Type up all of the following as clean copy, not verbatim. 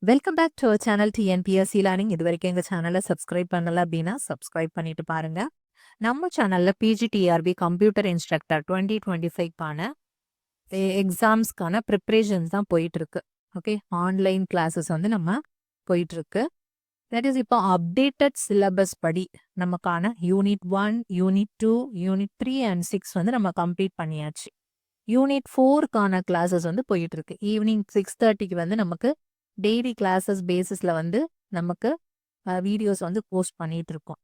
Welcome back to our channel TNPSC learning. இது வரைக்கும் எங்கள் சேனலை சப்ஸ்கிரைப் பண்ணல அப்படின்னா சப்ஸ்கிரைப் பண்ணிட்டு பாருங்க. நம்ம சேனலில் பிஜிடிஆர்பி கம்ப்யூட்டர் இன்ஸ்ட்ரக்டர் 2025க்கான எக்ஸாம்ஸ்க்கான ப்ரிப்ரேஷன்ஸ் தான் போயிட்டு இருக்கு. ஓகே, ஆன்லைன் கிளாஸஸ் வந்து நம்ம போயிட்டு இருக்கு. தட் இஸ் இப்போ அப்டேட்டட் சிலபஸ் படி நமக்கான யூனிட் 1, யூனிட் 2, யூனிட் 3 அண்ட் 6 வந்து நம்ம கம்ப்ளீட் பண்ணியாச்சு. யூனிட் 4க்கான கிளாஸஸ் வந்து போயிட்டு இருக்கு. ஈவினிங் 6:30க்கு வந்து நமக்கு டெய்லி கிளாஸஸ் பேசிஸில் வந்து நமக்கு வீடியோஸ் வந்து போஸ்ட் பண்ணிட்டு இருக்கோம்.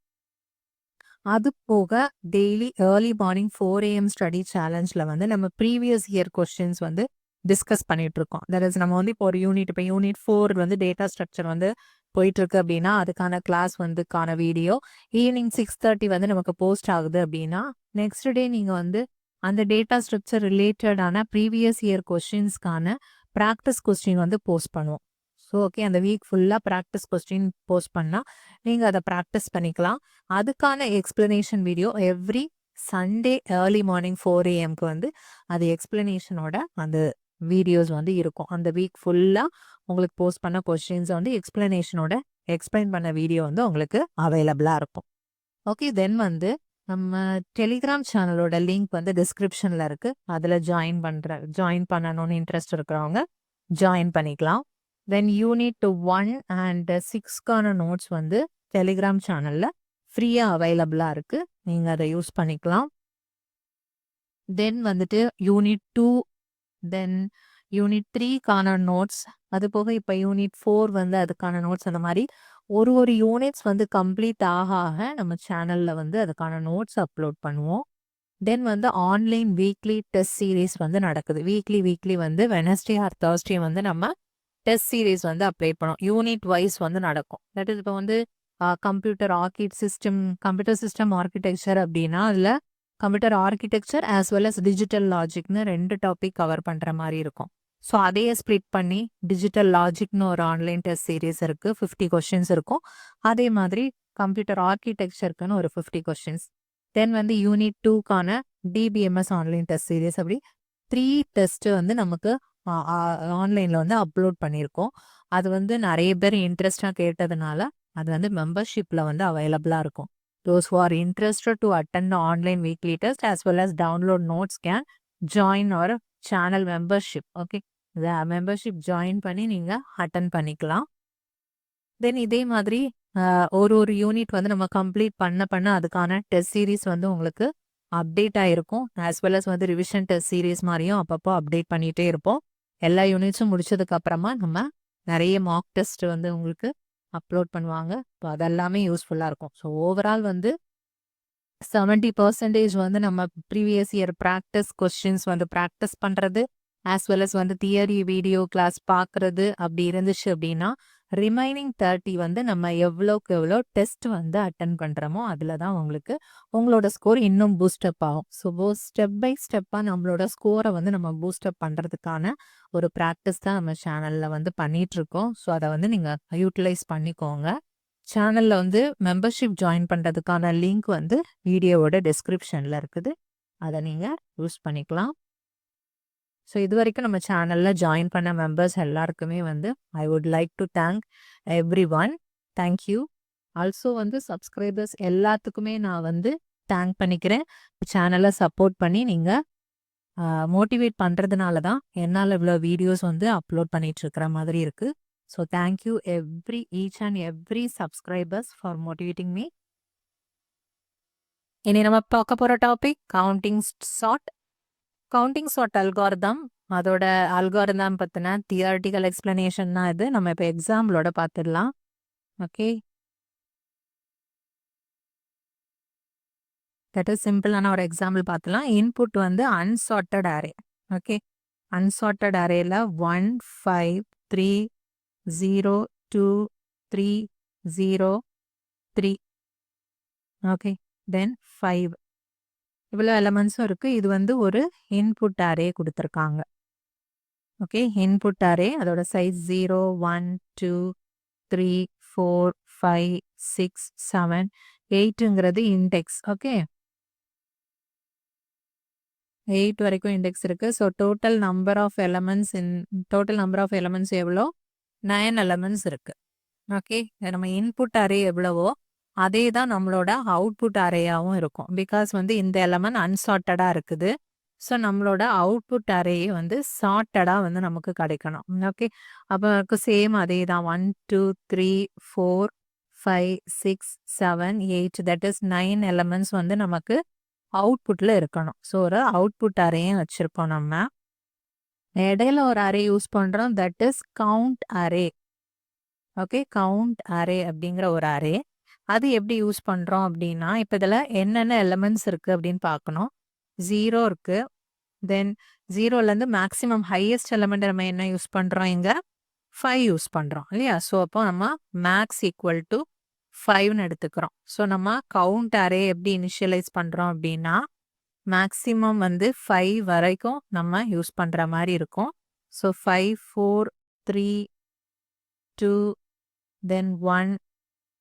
அது போக daily early morning 4 AM study சேலஞ்சில் வந்து நம்ம ப்ரீவியஸ் இயர் கொஸ்டின்ஸ் வந்து டிஸ்கஸ் பண்ணிட்டு இருக்கோம். தட் இஸ் நம்ம வந்து இப்போ ஒரு இப்போ யூனிட் 4 வந்து டேட்டா ஸ்ட்ரக்சர் வந்து போயிட்டு இருக்கு அப்படின்னா அதுக்கான கிளாஸ் வந்துக்கான வீடியோ ஈவினிங் 6:30 வந்து நமக்கு போஸ்ட் ஆகுது அப்படின்னா நெக்ஸ்ட் டே நீங்கள் வந்து அந்த டேட்டா ஸ்ட்ரக்சர் ரிலேட்டடான ப்ரீவியஸ் இயர் கொஸ்டின்ஸ்க்கான ப்ராக்டிஸ் கொஸ்டின் வந்து போஸ்ட் பண்ணுவோம். ஸோ ஓகே, அந்த வீக் ஃபுல்லாக ப்ராக்டிஸ் கொஸ்டின் போஸ்ட் பண்ணால் நீங்கள் அதை ப்ராக்டிஸ் பண்ணிக்கலாம். அதுக்கான explanation video every Sunday early morning 4 AM வந்து அது எக்ஸ்பிளனேஷனோட அந்த வீடியோஸ் வந்து இருக்கும். அந்த வீக் ஃபுல்லாக உங்களுக்கு போஸ்ட் பண்ண கொஸ்டின்ஸை வந்து எக்ஸ்பிளனேஷனோட எக்ஸ்பிளைன் பண்ண வீடியோ வந்து உங்களுக்கு அவைலபிளாக இருக்கும். ஓகே, தென் வந்து நம்ம டெலிகிராம் சேனலோட லிங்க் வந்து டிஸ்கிரிப்ஷனில் இருக்குது. அதில் ஜாயின் பண்ணணும்னு இன்ட்ரெஸ்ட் இருக்கிறவங்க ஜாயின் பண்ணிக்கலாம். தென் யூனிட் 1 அண்ட் 6க்கான நோட்ஸ் வந்து டெலிகிராம் சேனலில் ஃப்ரீயாக அவைலபிளாக இருக்குது. நீங்கள் அதை யூஸ் பண்ணிக்கலாம். தென் வந்துட்டு யூனிட் 2, தென் யூனிட் 3க்கான நோட்ஸ், அது போக இப்போ யூனிட் 4 வந்து அதுக்கான நோட்ஸ், அந்த மாதிரி ஒரு யூனிட்ஸ் வந்து கம்ப்ளீட் ஆக நம்ம சேனலில் வந்து அதுக்கான நோட்ஸ் அப்லோட் பண்ணுவோம். தென் வந்து ஆன்லைன் வீக்லி டெஸ்ட் சீரீஸ் வந்து நடக்குது. வீக்லி வந்து வெனஸ்டே ஆர் தேர்ஸ்டே வந்து நம்ம டெஸ்ட் சீரீஸ் வந்து அப்ளை பண்ணோம். யூனிட் வைஸ் வந்து நடக்கும். தட் இஸ் இப்போ வந்து கம்ப்யூட்டர் சிஸ்டம் ஆர்கிடெக்சர் அப்படின்னா அதில் computer architecture as well as digital லாஜிக்னு 2 டாபிக் கவர் பண்ணுற மாதிரி இருக்கும். ஸோ அதையே ஸ்ப்ளிட் பண்ணி டிஜிட்டல் லாஜிக்னு ஒரு ஆன்லைன் டெஸ்ட் சீரீஸ் இருக்குது. 50 கொஸ்டின்ஸ் இருக்கும். அதே மாதிரி கம்ப்யூட்டர் ஆர்கிடெக்சருக்குன்னு ஒரு 50 கொஸ்டின்ஸ். தென் வந்து யூனிட் 2க்கான டிபிஎம்எஸ் ஆன்லைன் டெஸ்ட் சீரீஸ், அப்படி 3 டெஸ்ட் வந்து நமக்கு ஆன்லைனில் வந்து அப்லோட் பண்ணியிருக்கோம். அது வந்து நிறைய பேர் இன்ட்ரெஸ்டாக கேட்டதுனால அது வந்து மெம்பர்ஷிப்பில் வந்து அவைலபிளாக இருக்கும். Those who are interested to attend online weekly test as well as download notes can join our channel membership. Okay, membership join பண்ணி நீங்கள் அட்டன் பண்ணிக்கலாம். தென் இதே மாதிரி ஒரு யூனிட் வந்து நம்ம கம்ப்ளீட் பண்ண அதுக்கான டெஸ்ட் சீரீஸ் வந்து உங்களுக்கு அப்டேட் ஆகிருக்கும். ஆஸ் வெல் அஸ் வந்து ரிவிஷன் டெஸ்ட் சீரீஸ் மாதிரியும் அப்பப்போ அப்டேட் பண்ணிகிட்டே இருப்போம். எல்லா யூனிட்ஸும் முடிச்சதுக்கு அப்புறமா நம்ம நிறைய மார்க் டெஸ்ட் வந்து உங்களுக்கு அப்லோட் பண்ணுவாங்க. ஸோ அதெல்லாமே யூஸ்ஃபுல்லாக இருக்கும். ஸோ ஓவரால் வந்து 70% வந்து நம்ம ப்ரீவியஸ் இயர் ப்ராக்டிஸ் கொஸ்டின்ஸ் வந்து ப்ராக்டிஸ் பண்ணுறது ஆஸ் வெல் அஸ் வந்து தியரி வீடியோ கிளாஸ் பார்க்குறது அப்படி இருந்துச்சு அப்படின்னா ரிமைனிங் 30 வந்து நம்ம எவ்வளோக்கு எவ்வளோ டெஸ்ட் வந்து அட்டன் பண்ணுறோமோ அதில் தான் உங்களுக்கு உங்களோட ஸ்கோர் இன்னும் பூஸ்டப் ஆகும். ஸோ ஸ்டெப் பை ஸ்டெப்பாக நம்மளோட ஸ்கோரை வந்து நம்ம பூஸ்டப் பண்ணுறதுக்கான ஒரு ப்ராக்டிஸ் தான் நம்ம சேனலில் வந்து பண்ணிகிட்ருக்கோம். ஸோ அதை வந்து நீங்கள் யூட்டிலைஸ் பண்ணிக்கோங்க. சேனலில் வந்து மெம்பர்ஷிப் ஜாயின் பண்ணுறதுக்கான லிங்க் வந்து வீடியோவோட டிஸ்கிரிப்ஷனில் இருக்குது. அதை நீங்கள் யூஸ் பண்ணிக்கலாம். ஸோ இது வரைக்கும் நம்ம சேனலில் ஜாயின் பண்ண மெம்பர்ஸ் எல்லாருக்குமே வந்து I would like to thank every one. Thank you. Also வந்து சப்ஸ்கிரைபர்ஸ் எல்லாத்துக்குமே நான் வந்து தேங்க் பண்ணிக்கிறேன். சேனலை சப்போர்ட் பண்ணி நீங்கள் மோட்டிவேட் பண்ணுறதுனால தான் என்னால் இவ்வளோ வீடியோஸ் வந்து அப்லோட் பண்ணிட்டு இருக்கிற மாதிரி இருக்குது. So thank you each and every subscribers for motivating me. இனி நம்ம பார்க்க போகிற டாபிக் கவுண்டிங் சார்ட் அல்காரிதம். அதோட அல்காரிதம் பற்றின தியரட்டிக்கல் எக்ஸ்பிளனேஷன் தான் இது. நம்ம இப்போ எக்ஸாம்பிளோட பார்த்துடலாம். ஓகே, தட் இஸ் சிம்பிளான ஒரு எக்ஸாம்பிள் பார்த்துலாம். இன்புட் வந்து அன்சார்ட்டட் அரே. ஓகே, அன்சார்ட்டட் அரேல 1 5 3 0 2 3 0 3. ஓகே, தென் 5 இவ்வளோ எலமெண்ட்ஸும் இருக்குது. இது வந்து ஒரு இன்புட் அரே கொடுத்துருக்காங்க. ஓகே, இன்புட் அரே அதோட சைஸ் 0 1 2 3 4 5 6 7 8ங்கிறது இண்டெக்ஸ். ஓகே, 8 வரைக்கும் இண்டெக்ஸ் இருக்குது. So total number of elements எவ்வளோ? 9 எலமெண்ட்ஸ் இருக்கு. ஓகே, நம்ம இன்புட் அரே எவ்வளவோ அதே தான் நம்மளோட அவுட்புட் அரேயாவும் இருக்கும். பிகாஸ் வந்து இந்த எலமெண்ட் அன்சார்ட்டடா இருக்குது. ஸோ நம்மளோட அவுட்புட் அரே வந்து சார்ட்டடா வந்து நமக்கு கிடைக்கணும். ஓகே, அப்போ சேம் அதே தான் 1 2 3 4 5 6 7 8 தட் இஸ் 9 எலமெண்ட்ஸ் வந்து நமக்கு அவுட்புட்ல இருக்கணும். ஸோ ஒரு அவுட்புட் அரேயும் வச்சிருப்போம் நம்ம. இடையில ஒரு அரே யூஸ் பண்றோம், that is count array. Okay, count array அப்படிங்கிற ஒரு அரே. அது எப்படி யூஸ் பண்றோம் அப்படின்னா, இப்போ இதில் என்னென்ன எலமெண்ட்ஸ் இருக்கு அப்படின்னு பார்க்கணும். 0 இருக்கு. தென் 0லேருந்து மேக்ஸிமம் ஹையஸ்ட் எலமெண்ட் நம்ம என்ன யூஸ் பண்றோம், இங்க 5 யூஸ் பண்றோம் இல்லையா? ஸோ அப்போ நம்ம மேக்ஸ் ஈக்குவல் டு 5ன்னு எடுத்துக்கிறோம். ஸோ நம்ம கவுண்ட் அரே எப்படி இனிஷியலைஸ் பண்றோம் அப்படின்னா, மேக்ஸிமம் வந்து 5 வரைக்கும் நம்ம யூஸ் பண்ற மாதிரி இருக்கும். ஸோ 5 4 3 2 தென் 1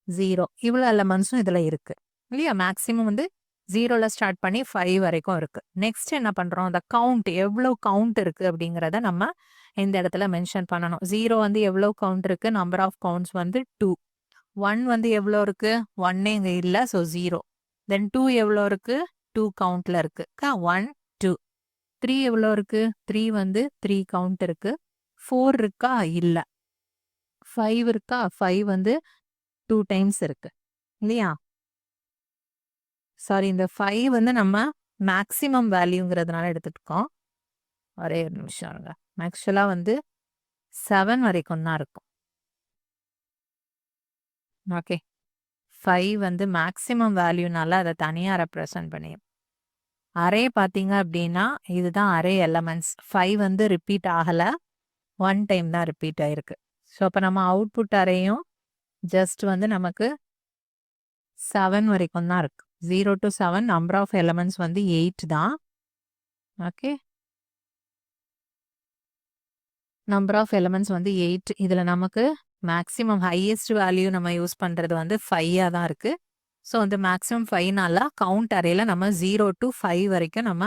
0 இவ்வளோ எலமெண்ட்ஸும் இதில் இருக்கு இல்லையா? மேக்ஸிமம் வந்து 0ல ஸ்டார்ட் பண்ணி 5 வரைக்கும் இருக்கு. நெக்ஸ்ட் என்ன பண்றோம், அந்த கவுண்ட் எவ்வளோ கவுண்ட் இருக்கு அப்படிங்கிறத நம்ம இந்த இடத்துல மென்ஷன் பண்ணணும். 0 வந்து எவ்வளோ கவுண்ட் இருக்கு, நம்பர் ஆஃப் கவுண்ட்ஸ் வந்து 2. 1 வந்து எவ்வளோ இருக்கு, 1 இங்கே இல்லை, ஸோ 0. தென் 2 எவ்வளோ இருக்கு, 2 கவுண்ட்ல இருக்கு. 1 2. 3 எவ்வளோ இருக்கு, 3 வந்து 3 கவுண்ட் இருக்கு. 4 இருக்கா, இல்லை. 5 இருக்கா, 5 வந்து 2 டைம்ஸ் இருக்கு இல்லையா? சாரி, இந்த 5 வந்து நம்ம மேக்ஸிமம் வேல்யூங்கிறதுனால எடுத்துட்டுருக்கோம். ஒரே ஒரு நிமிஷம் இருங்க. ஆக்சுவலாக வந்து 7 வரைக்கும் தான் இருக்கும். ஓகே, 5 வந்து மேக்ஸிமம் வேல்யூனால அதை தனியாக ரெப்ரசன்ட் பண்ணி அரே பார்த்தீங்க அப்படின்னா இதுதான் அரே எலமெண்ட்ஸ். 5 வந்து ரிப்பீட் ஆகலை, 1 டைம் தான் ரிப்பீட் ஆயிருக்கு. ஸோ அப்போ நம்ம அவுட்புட் அரேயும் ஜஸ்ட் வந்து நமக்கு 7 வரைக்கும் தான் இருக்கு. 0 to 7 நம்பர் ஆஃப் எலமெண்ட்ஸ் வந்து 8 தான். ஓகே, நம்பர் ஆஃப் எலமெண்ட்ஸ் வந்து 8. இதில் நமக்கு மேக்ஸிமம் ஹையஸ்ட் வேல்யூ நம்ம யூஸ் பண்ணுறது வந்து 5ஆக தான் இருக்கு. ஸோ வந்து மேக்ஸிமம் 5நால கவுண்ட் அரேல நம்ம 0 to 5 வரைக்கும் நம்ம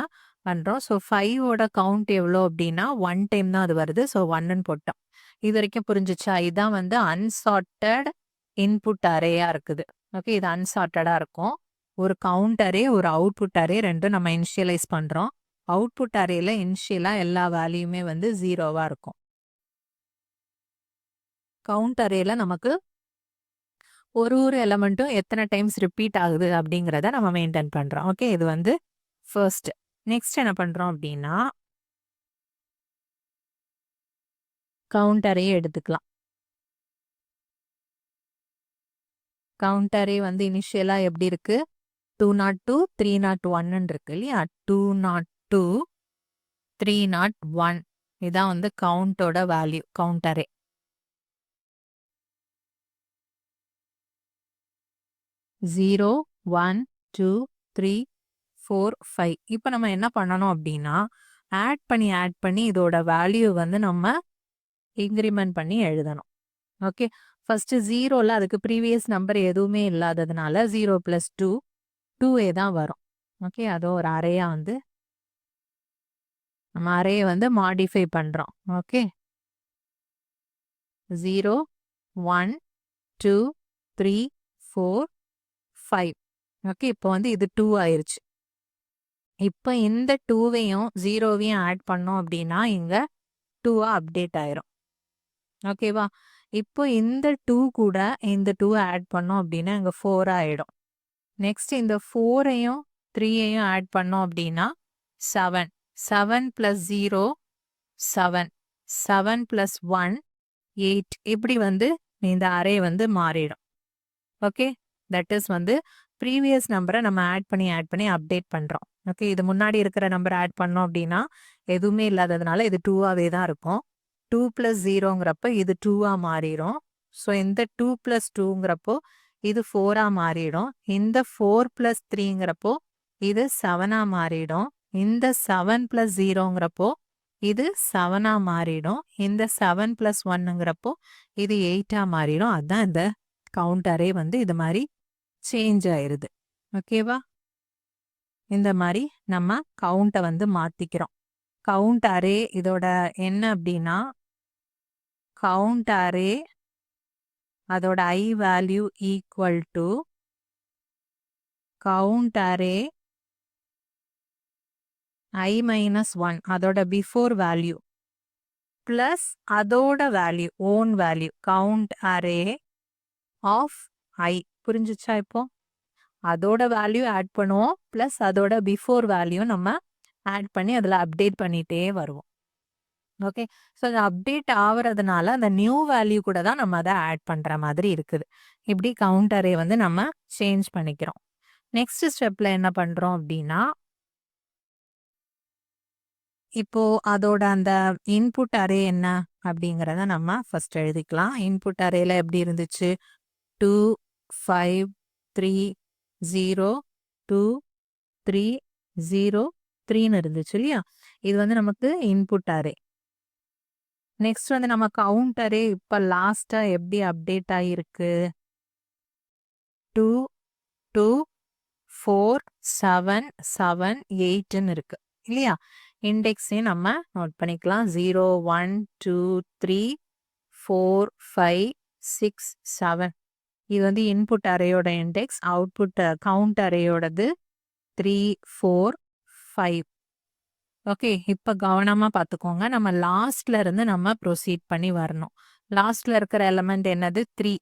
பண்ணுறோம். ஸோ 5ஓட கவுண்ட் எவ்வளோ அப்படின்னா 1 டைம் தான் அது வருது. ஸோ 1ன்னு போட்டோம். இது வரைக்கும் புரிஞ்சிச்சா? இதுதான் வந்து அன்சார்ட்டட் இன்புட் அரேயாக இருக்குது. ஓகே, இது அன்சார்ட்டடாக இருக்கும். ஒரு கவுண்ட் அரே ஒரு அவுட்புட் அரே ரெண்டும் நம்ம இனிஷியலைஸ் பண்ணுறோம். அவுட்புட் அரேல இனிஷியலாக எல்லா வேல்யூமே வந்து 0வா இருக்கும். கவுண்ட் அரேல நமக்கு ஒரு எலமெண்ட்டும் எத்தனை டைம்ஸ் ரிப்பீட் ஆகுது அப்படிங்கிறத நம்ம மெயின்டைன் பண்ணுறோம். ஓகே, இது வந்து ஃபர்ஸ்ட். நெக்ஸ்ட் என்ன பண்ணுறோம் அப்படின்னா, கவுண்ட் அரே எடுத்துக்கலாம். கவுண்ட் அரே வந்து இனிஷியலாக எப்படி இருக்கு, 202 301 இருக்கு இல்லையா? 202 301 இதான் வந்து கவுண்டோட வேல்யூ, கவுண்ட் அரே. ஜீரோ 1 2 3 4 5. இப்போ நம்ம என்ன பண்ணணும் அப்படின்னா, ஆட் பண்ணி இதோட வேல்யூ வந்து நம்ம இன்க்ரிமெண்ட் பண்ணி எழுதணும். ஓகே, ஃபர்ஸ்ட் 0ல அதுக்கு ப்ரீவியஸ் நம்பர் எதுவுமே இல்லாததுனால 0 + 2 2ஏ தான் வரும். ஓகே, அதோ ஒரு அரேயா வந்து நம்ம அரேயை வந்து மாடிஃபை பண்ணுறோம். ஓகே, 0 1 2 3 4 5. ஓகே, இப்போ வந்து இது 2 ஆயிருச்சு. இப்போ இந்த 2வையும் 0வையும் ஆட் பண்ணோம் அப்படின்னா இங்க 2ஆ அப்டேட் ஆயிரும். ஓகேவா? இப்போ இந்த 2 கூட இந்த 2 ஆட் பண்ணோம் அப்படின்னா இங்க 4 ஆயிடும். நெக்ஸ்ட் இந்த 4ஐயும் 3ஐயும் ஆட் பண்ணோம் அப்படின்னா 7. 7 + 0 7. 7 + 1 8. இப்படி வந்து இந்த அரே வந்து மாறிடும். ஓகே, தட் இஸ் வந்து ப்ரீவியஸ் நம்பரை நம்ம ஆட் பண்ணி அப்டேட் பண்ணுறோம். ஓகே, இது முன்னாடி இருக்கிற நம்பர் ஆட் பண்ணோம் அப்படின்னா எதுவுமே இல்லாததுனால இது 2ஆவே தான் இருக்கும். 2 + 0ங்கிறப்ப இது 2ஆ மாறிடும். ஸோ இந்த 2 + 2ங்கிறப்போ இது 4ஆ மாறிடும். இந்த 4 + 3ங்கிறப்போ இது 7ஆ மாறிடும். இந்த 7 + 0ங்கிறப்போ இது 7ஆ மாறிடும். இந்த 7 + 1ங்கிறப்போ இது 8ஆ மாறிடும். அதுதான் இந்த கவுண்ட் அரே வந்து இது மாதிரி சேஞ்ச் ஆயிருது. ஓகேவா? இந்த மாதிரி நம்ம கவுண்ட்டை வந்து மாத்திக்கிறோம். கவுண்ட் அரே இதோட என்ன அப்படின்னா, கவுண்ட் அரே அதோட I value equal to count array I minus 1 அதோட பிஃபோர் வேல்யூ பிளஸ் அதோட value own value count array of I. புரிஞ்சுச்சா இப்போ? அதோட வேல்யூ ஆட் பண்ணுவோம் பிளஸ் அதோட பிஃபோர் வேல்யூ நம்ம ஆட் பண்ணி அதில் அப்டேட் பண்ணிட்டே வருவோம். ஓகே, ஸோ அது அப்டேட் ஆகுறதுனால அந்த நியூ வேல்யூ கூட தான் நம்ம அதை ஆட் பண்ணுற மாதிரி இருக்குது. இப்படி கவுண்ட் அரே வந்து நம்ம சேஞ்ச் பண்ணிக்கிறோம். நெக்ஸ்ட் ஸ்டெப்ல என்ன பண்ணுறோம் அப்படின்னா, இப்போ அதோட அந்த இன்புட் அரே என்ன அப்படிங்கிறத நம்ம ஃபர்ஸ்ட் எழுதிக்கலாம். இன்புட் அரேல எப்படி இருந்துச்சு? 2 5 3 0 2 3 0 3ன்னு இருந்துச்சு இல்லையா? இது வந்து நமக்கு இன்புட் அரே. நெக்ஸ்ட் வந்து நம்ம கவுண்ட் அரே இப்போ லாஸ்டா எப்படி அப்டேட் ஆகிருக்கு? 2 2 4 7 7 8ன்னு இருக்கு இல்லையா? இண்டெக்ஸையும் நம்ம நோட் பண்ணிக்கலாம். 0 1 2 3 4 5 6 7. இது வந்து இன்புட் அரேயோட இண்டெக்ஸ். அவுட்புட் கவுண்ட் அரேயோடது 3 4 5. ஓகே, இப்போ கவனமா பார்த்துக்கோங்க. நம்ம லாஸ்ட்ல இருந்து நம்ம ப்ரொசீட் பண்ணி வரணும். லாஸ்ட்ல இருக்கிற எலமெண்ட் என்னது? 3.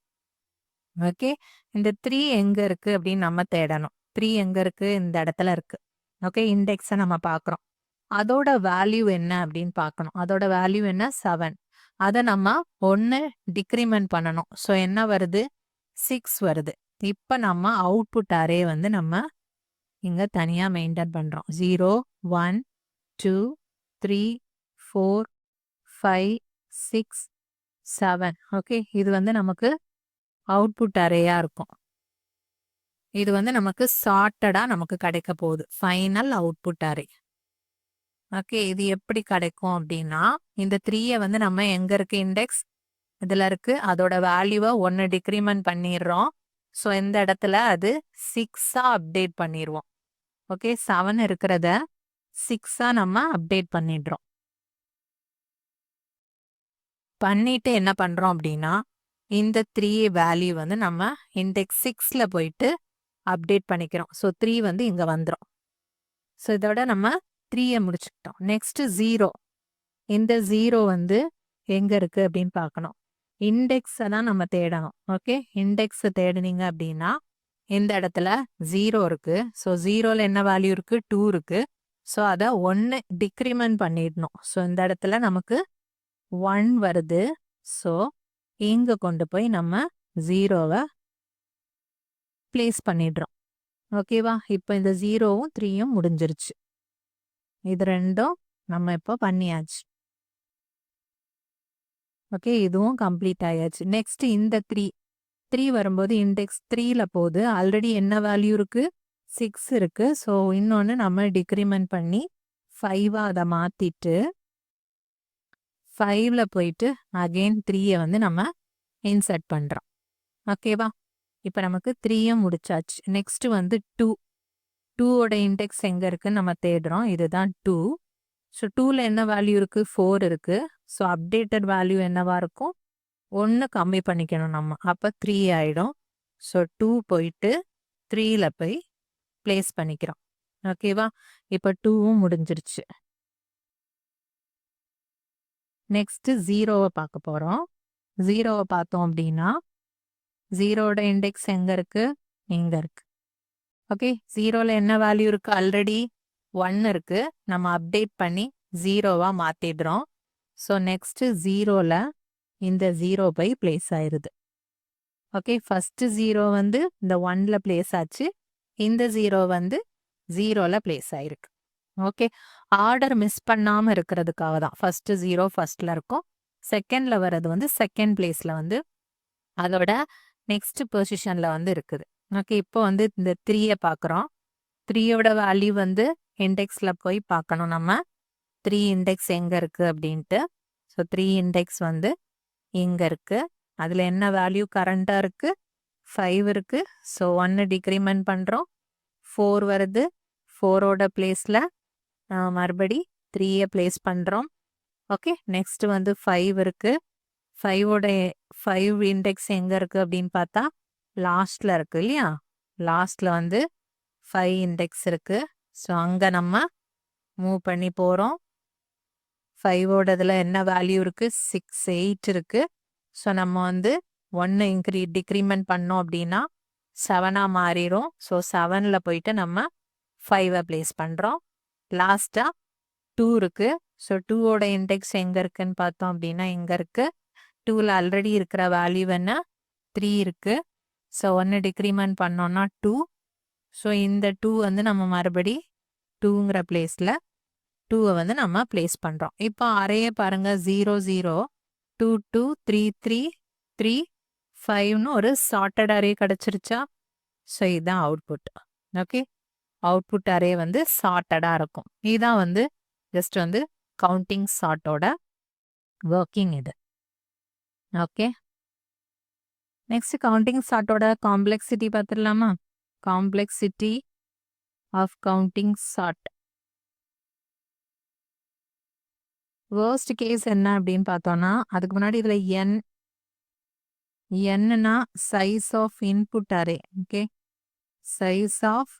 ஓகே, இந்த 3 எங்க இருக்கு அப்படின்னு நம்ம தேடணும். 3 எங்க இருக்கு? இந்த இடத்துல இருக்கு. ஓகே, இண்டெக்ஸை நம்ம பார்க்குறோம். அதோட வேல்யூ என்ன அப்படின்னு பார்க்கணும். அதோட வேல்யூ என்ன? 7. அதை நம்ம 1 டிக்ரிமெண்ட் பண்ணணும். ஸோ என்ன வருது? 6 வருது. இப்போ நம்ம அவுட்புட் அரே வந்து நம்ம இங்க தனியா மெயின்டைன் பண்றோம். 0 1 2 3 4 5 6 7. ஓகே, இது வந்து நமக்கு அவுட்புட் அரேயா இருக்கும். இது வந்து நமக்கு சார்ட்டடா நமக்கு கிடைக்க போகுது. Final output array. ஓகே, இது எப்படி கிடைக்கும் அப்படின்னா, இந்த 3யை வந்து நம்ம எங்க இருக்கு இண்டெக்ஸ்? இதுல இருக்கு. அதோட வேல்யூவை 1 டிக்ரிமெண்ட் பண்ணிடுறோம். ஸோ இந்த இடத்துல அது 6ஆ அப்டேட் பண்ணிடுவோம். ஓகே, 7 இருக்கிறத 6ஆ நம்ம அப்டேட் பண்ணிடுறோம். பண்ணிட்டு என்ன பண்றோம் அப்படின்னா, இந்த 3 வேல்யூ வந்து நம்ம இண்டெக்ஸ் 6ல போயிட்டு அப்டேட் பண்ணிக்கிறோம். ஸோ 3 வந்து இங்க வந்துடும். ஸோ இதோட நம்ம 3யை முடிச்சுக்கிட்டோம். நெக்ஸ்ட் 0. இந்த 0 வந்து எங்க இருக்கு அப்படின்னு பார்க்கணும். இண்டெக்ஸை தான் நம்ம தேடணும். ஓகே, இண்டெக்ஸை தேடினீங்க அப்படின்னா இந்த இடத்துல 0 இருக்கு. ஸோ 0ல என்ன வேல்யூ இருக்கு? 2 இருக்கு. ஸோ அதை 1 டிக்ரிமெண்ட் பண்ணிடணும். ஸோ இந்த இடத்துல நமக்கு 1 வருது. ஸோ இங்க கொண்டு போய் நம்ம 0வை பிளேஸ் பண்ணிடுறோம். ஓகேவா? இப்போ இந்த 0வும் 3யும் முடிஞ்சிருச்சு. இது ரெண்டும் நம்ம இப்போ பண்ணியாச்சு. ஓகே, இதுவும் கம்ப்ளீட் ஆயாச்சு. நெக்ஸ்ட் இந்த 3 வரும்போது இண்டெக்ஸ் 3ல போகுது. ஆல்ரெடி என்ன வேல்யூ இருக்கு? 6 இருக்கு. ஸோ இன்னொன்று நம்ம டிக்ரிமெண்ட் பண்ணி 5ஆ அதை மாத்திட்டு 5ல போயிட்டு அகெயின் 3யை வந்து நம்ம இன்சர்ட் பண்றோம். ஓகேவா? இப்போ நமக்கு 3யும் முடிச்சாச்சு. நெக்ஸ்ட் வந்து 2ஓட இண்டெக்ஸ் எங்க இருக்குன்னு நம்ம தேடுறோம். இதுதான் 2. ஸோ 2ல என்ன வேல்யூ இருக்கு? 4 இருக்கு. ஸோ அப்டேட்டட் வேல்யூ என்னவா இருக்கும்? 1 கம்மி பண்ணிக்கணும் நம்ம. அப்போ 3 ஆயிடும். ஸோ 2 போயிட்டு 3ல போய் பிளேஸ் பண்ணிக்கிறோம். ஓகேவா? இப்போ 2வும் முடிஞ்சிருச்சு. நெக்ஸ்ட் 0வை பார்க்க போறோம். 0வை பார்த்தோம் அப்படின்னா 0ஓட இண்டெக்ஸ் எங்க இருக்கு? இங்க இருக்கு. ஓகே, 0ல என்ன வேல்யூ இருக்கு? ஆல்ரெடி 1 இருக்கு. நம்ம அப்டேட் பண்ணி 0வா மாத்திடுறோம். ஸோ நெக்ஸ்ட் 0ல இந்த 0 போய் பிளேஸ் ஆயிருது. ஓகே, ஃபர்ஸ்ட் 0 வந்து இந்த 1ல பிளேஸ் ஆச்சு. இந்த 0 வந்து 0ல பிளேஸ் ஆயிருக்கு. ஓகே, ஆர்டர் மிஸ் பண்ணாம இருக்கிறதுக்காக தான் ஃபர்ஸ்ட் 0 ஃபர்ஸ்ட்ல இருக்கும். செகண்ட்ல வர்றது வந்து செகண்ட் பிளேஸ்ல வந்து அதோட நெக்ஸ்ட் பொசிஷன்ல வந்து இருக்குது. ஓகே, இப்போ வந்து இந்த 3யை பார்க்குறோம். 3யோட வேல்யூ வந்து இண்டெக்ஸ்ல போய் பார்க்கணும் நம்ம. 3 இண்டெக்ஸ் எங்க இருக்கு அப்படின்ட்டு. ஸோ 3 இண்டெக்ஸ் வந்து இங்க இருக்கு. அதுல என்ன வேல்யூ கரண்டா இருக்கு? 5 இருக்கு. ஸோ 1 டிக்ரிமெண்ட் பண்றோம். 4 வருது. 4ஓட பிளேஸ்ல மறுபடி 3யை பிளேஸ் பண்றோம். ஓகே, நெக்ஸ்ட் வந்து 5 இருக்கு. 5ஓட 5 இண்டெக்ஸ் எங்க இருக்கு அப்படின்னு பார்த்தா லாஸ்ட்ல இருக்கு இல்லையா? லாஸ்ட்ல வந்து 5 இண்டெக்ஸ் இருக்கு. ஸோ அங்க நம்ம மூவ் பண்ணி போறோம். 5ஓடதுல என்ன வேல்யூ இருக்கு? 6, 8 இருக்கு. ஸோ நம்ம வந்து 1 டிக்ரிமெண்ட் பண்ணோம் அப்படின்னா 7ஆ மாறிடும். ஸோ 7ல போயிட்டு நம்ம 5 பிளேஸ் பண்றோம். லாஸ்டா 2 இருக்கு. ஸோ 2ஓட இண்டெக்ஸ் எங்க இருக்குன்னு பார்த்தோம் அப்படின்னா இங்க இருக்கு. 2ல ஆல்ரெடி இருக்கிற வேல்யூ என்ன? 3 இருக்கு. ஸோ 1 டிக்ரிமெண்ட் பண்ணோம்னா 2. ஸோ இந்த 2 வந்து நம்ம மறுபடி 2ங்கிற பிளேஸ்ல 2 வந்து நம்ம பிளேஸ் பண்றோம். இப்போ அரேயை பாருங்க 0 0 2 2 3 3 3 5ன்னு ஒரு சார்ட்டட் அரே கிடைச்சிருச்சா? ஸோ இதுதான் அவுட்புட். ஓகே, அவுட்புட் அரே வந்து சார்ட்டடா இருக்கும். இதுதான் வந்து ஜஸ்ட் வந்து கவுண்டிங் சார்ட்டோட ஒர்க்கிங் இது. ஓகே, நெக்ஸ்ட் கவுண்டிங் சார்ட்டோட காம்ப்ளெக்சிட்டி பார்த்துடலாமா? Complexity of counting sort. Worst case என்ன அப்படின்னு பார்த்தோம்னா அதுக்கு முன்னாடி இதுல என்னன்னா size of input array. Okay, size of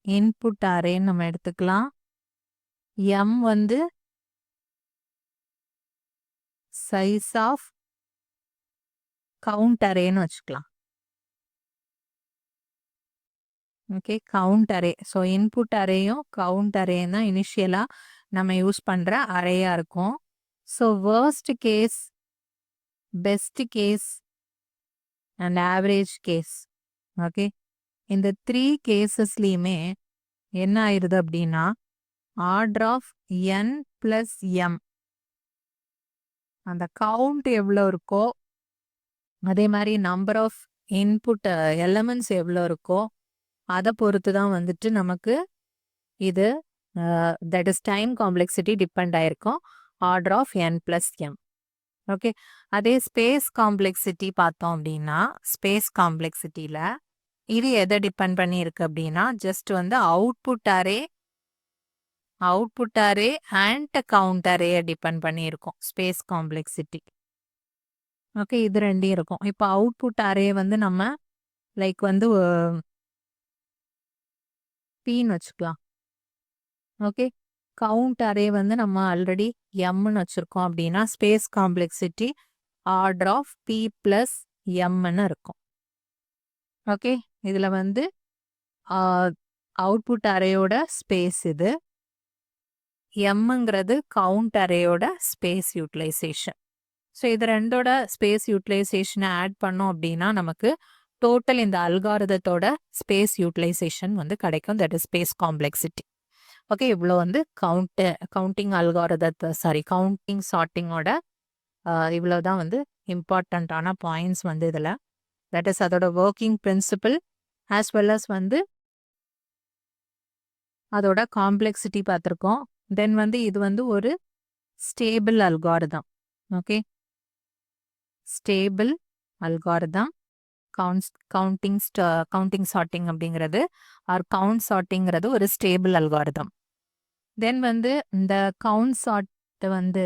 input அரேன்னு நம்ம எடுத்துக்கலாம். எம் வந்து சைஸ் ஆஃப் கவுண்ட் அரேன்னு வச்சுக்கலாம். Okay, count array. So input அரேயும் கவுண்ட் அரேயும் தான் இனிஷியலா நம்ம யூஸ் பண்ற அரேயா இருக்கும். So worst case, best case and average case. Okay, இந்த 3 கேசஸ்லயுமே என்ன ஆயிருது அப்படின்னா order of n plus m, அந்த கவுண்ட் எவ்வளோ இருக்கோ அதே மாதிரி நம்பர் ஆஃப் இன்புட் எலமெண்ட்ஸ் எவ்வளோ இருக்கோ அதை பொறுத்து தான் வந்துட்டு நமக்கு இது that is time complexity depend ஆயிருக்கும் order of n plus m. Okay, அதே ஸ்பேஸ் காம்ப்ளெக்சிட்டி பார்த்தோம் அப்படின்னா ஸ்பேஸ் காம்ப்ளெக்சிட்டியில் இது எதை டிபெண்ட் பண்ணி இருக்கு அப்படின்னா ஜஸ்ட் வந்து அவுட்புட் அரே அண்ட் கவுண்ட் அரேயை டிபெண்ட் பண்ணி இருக்கும் ஸ்பேஸ் காம்ப்ளெக்சிட்டி. ஓகே, இது ரெண்டும் இருக்கும். இப்போ அவுட்புட் அரே வந்து நம்ம லைக் வந்து பின்னு வச்சுக்கலாம். ஓகே, கவுண்ட் அரே வந்து நம்ம ஆல்ரெடி எம்னு வச்சிருக்கோம் அப்படின்னா space complexity order of B plus எம்னு இருக்கும். ஓகே, இதுல வந்து அவுட்புட் அரேயோட ஸ்பேஸ் இது, எம்ங்கிறது கவுண்ட் அரேயோட ஸ்பேஸ் யூட்டிலைசேஷன். ஸோ இது ரெண்டோட ஸ்பேஸ் யூட்டிலைசேஷனை ஆட் பண்ணோம் அப்படின்னா நமக்கு டோட்டல் இந்த அல்காரிதத்தோட ஸ்பேஸ் யூட்டிலைசேஷன் வந்து கிடைக்கும். That is space complexity. Okay, இவ்வளோ வந்து கவுண்டிங் கவுண்டிங் சார்ட்டிங்கோட இவ்வளோ தான் வந்து இம்பார்ட்டண்ட்டான பாயிண்ட்ஸ் வந்து இதில். தட் இஸ் அதோட working principle as well as வந்து அதோட காம்ப்ளெக்சிட்டி பார்த்துருக்கோம். தென் வந்து இது வந்து ஒரு stable algorithm. Okay, stable algorithm counting sorting அப்படிங்கிறது ஆர் கவுண்ட் சார்ட்டிங்கிறது ஒரு ஸ்டேபிள் அல்காரிதம். தென் வந்து இந்த கவுண்ட் சார்ட் வந்து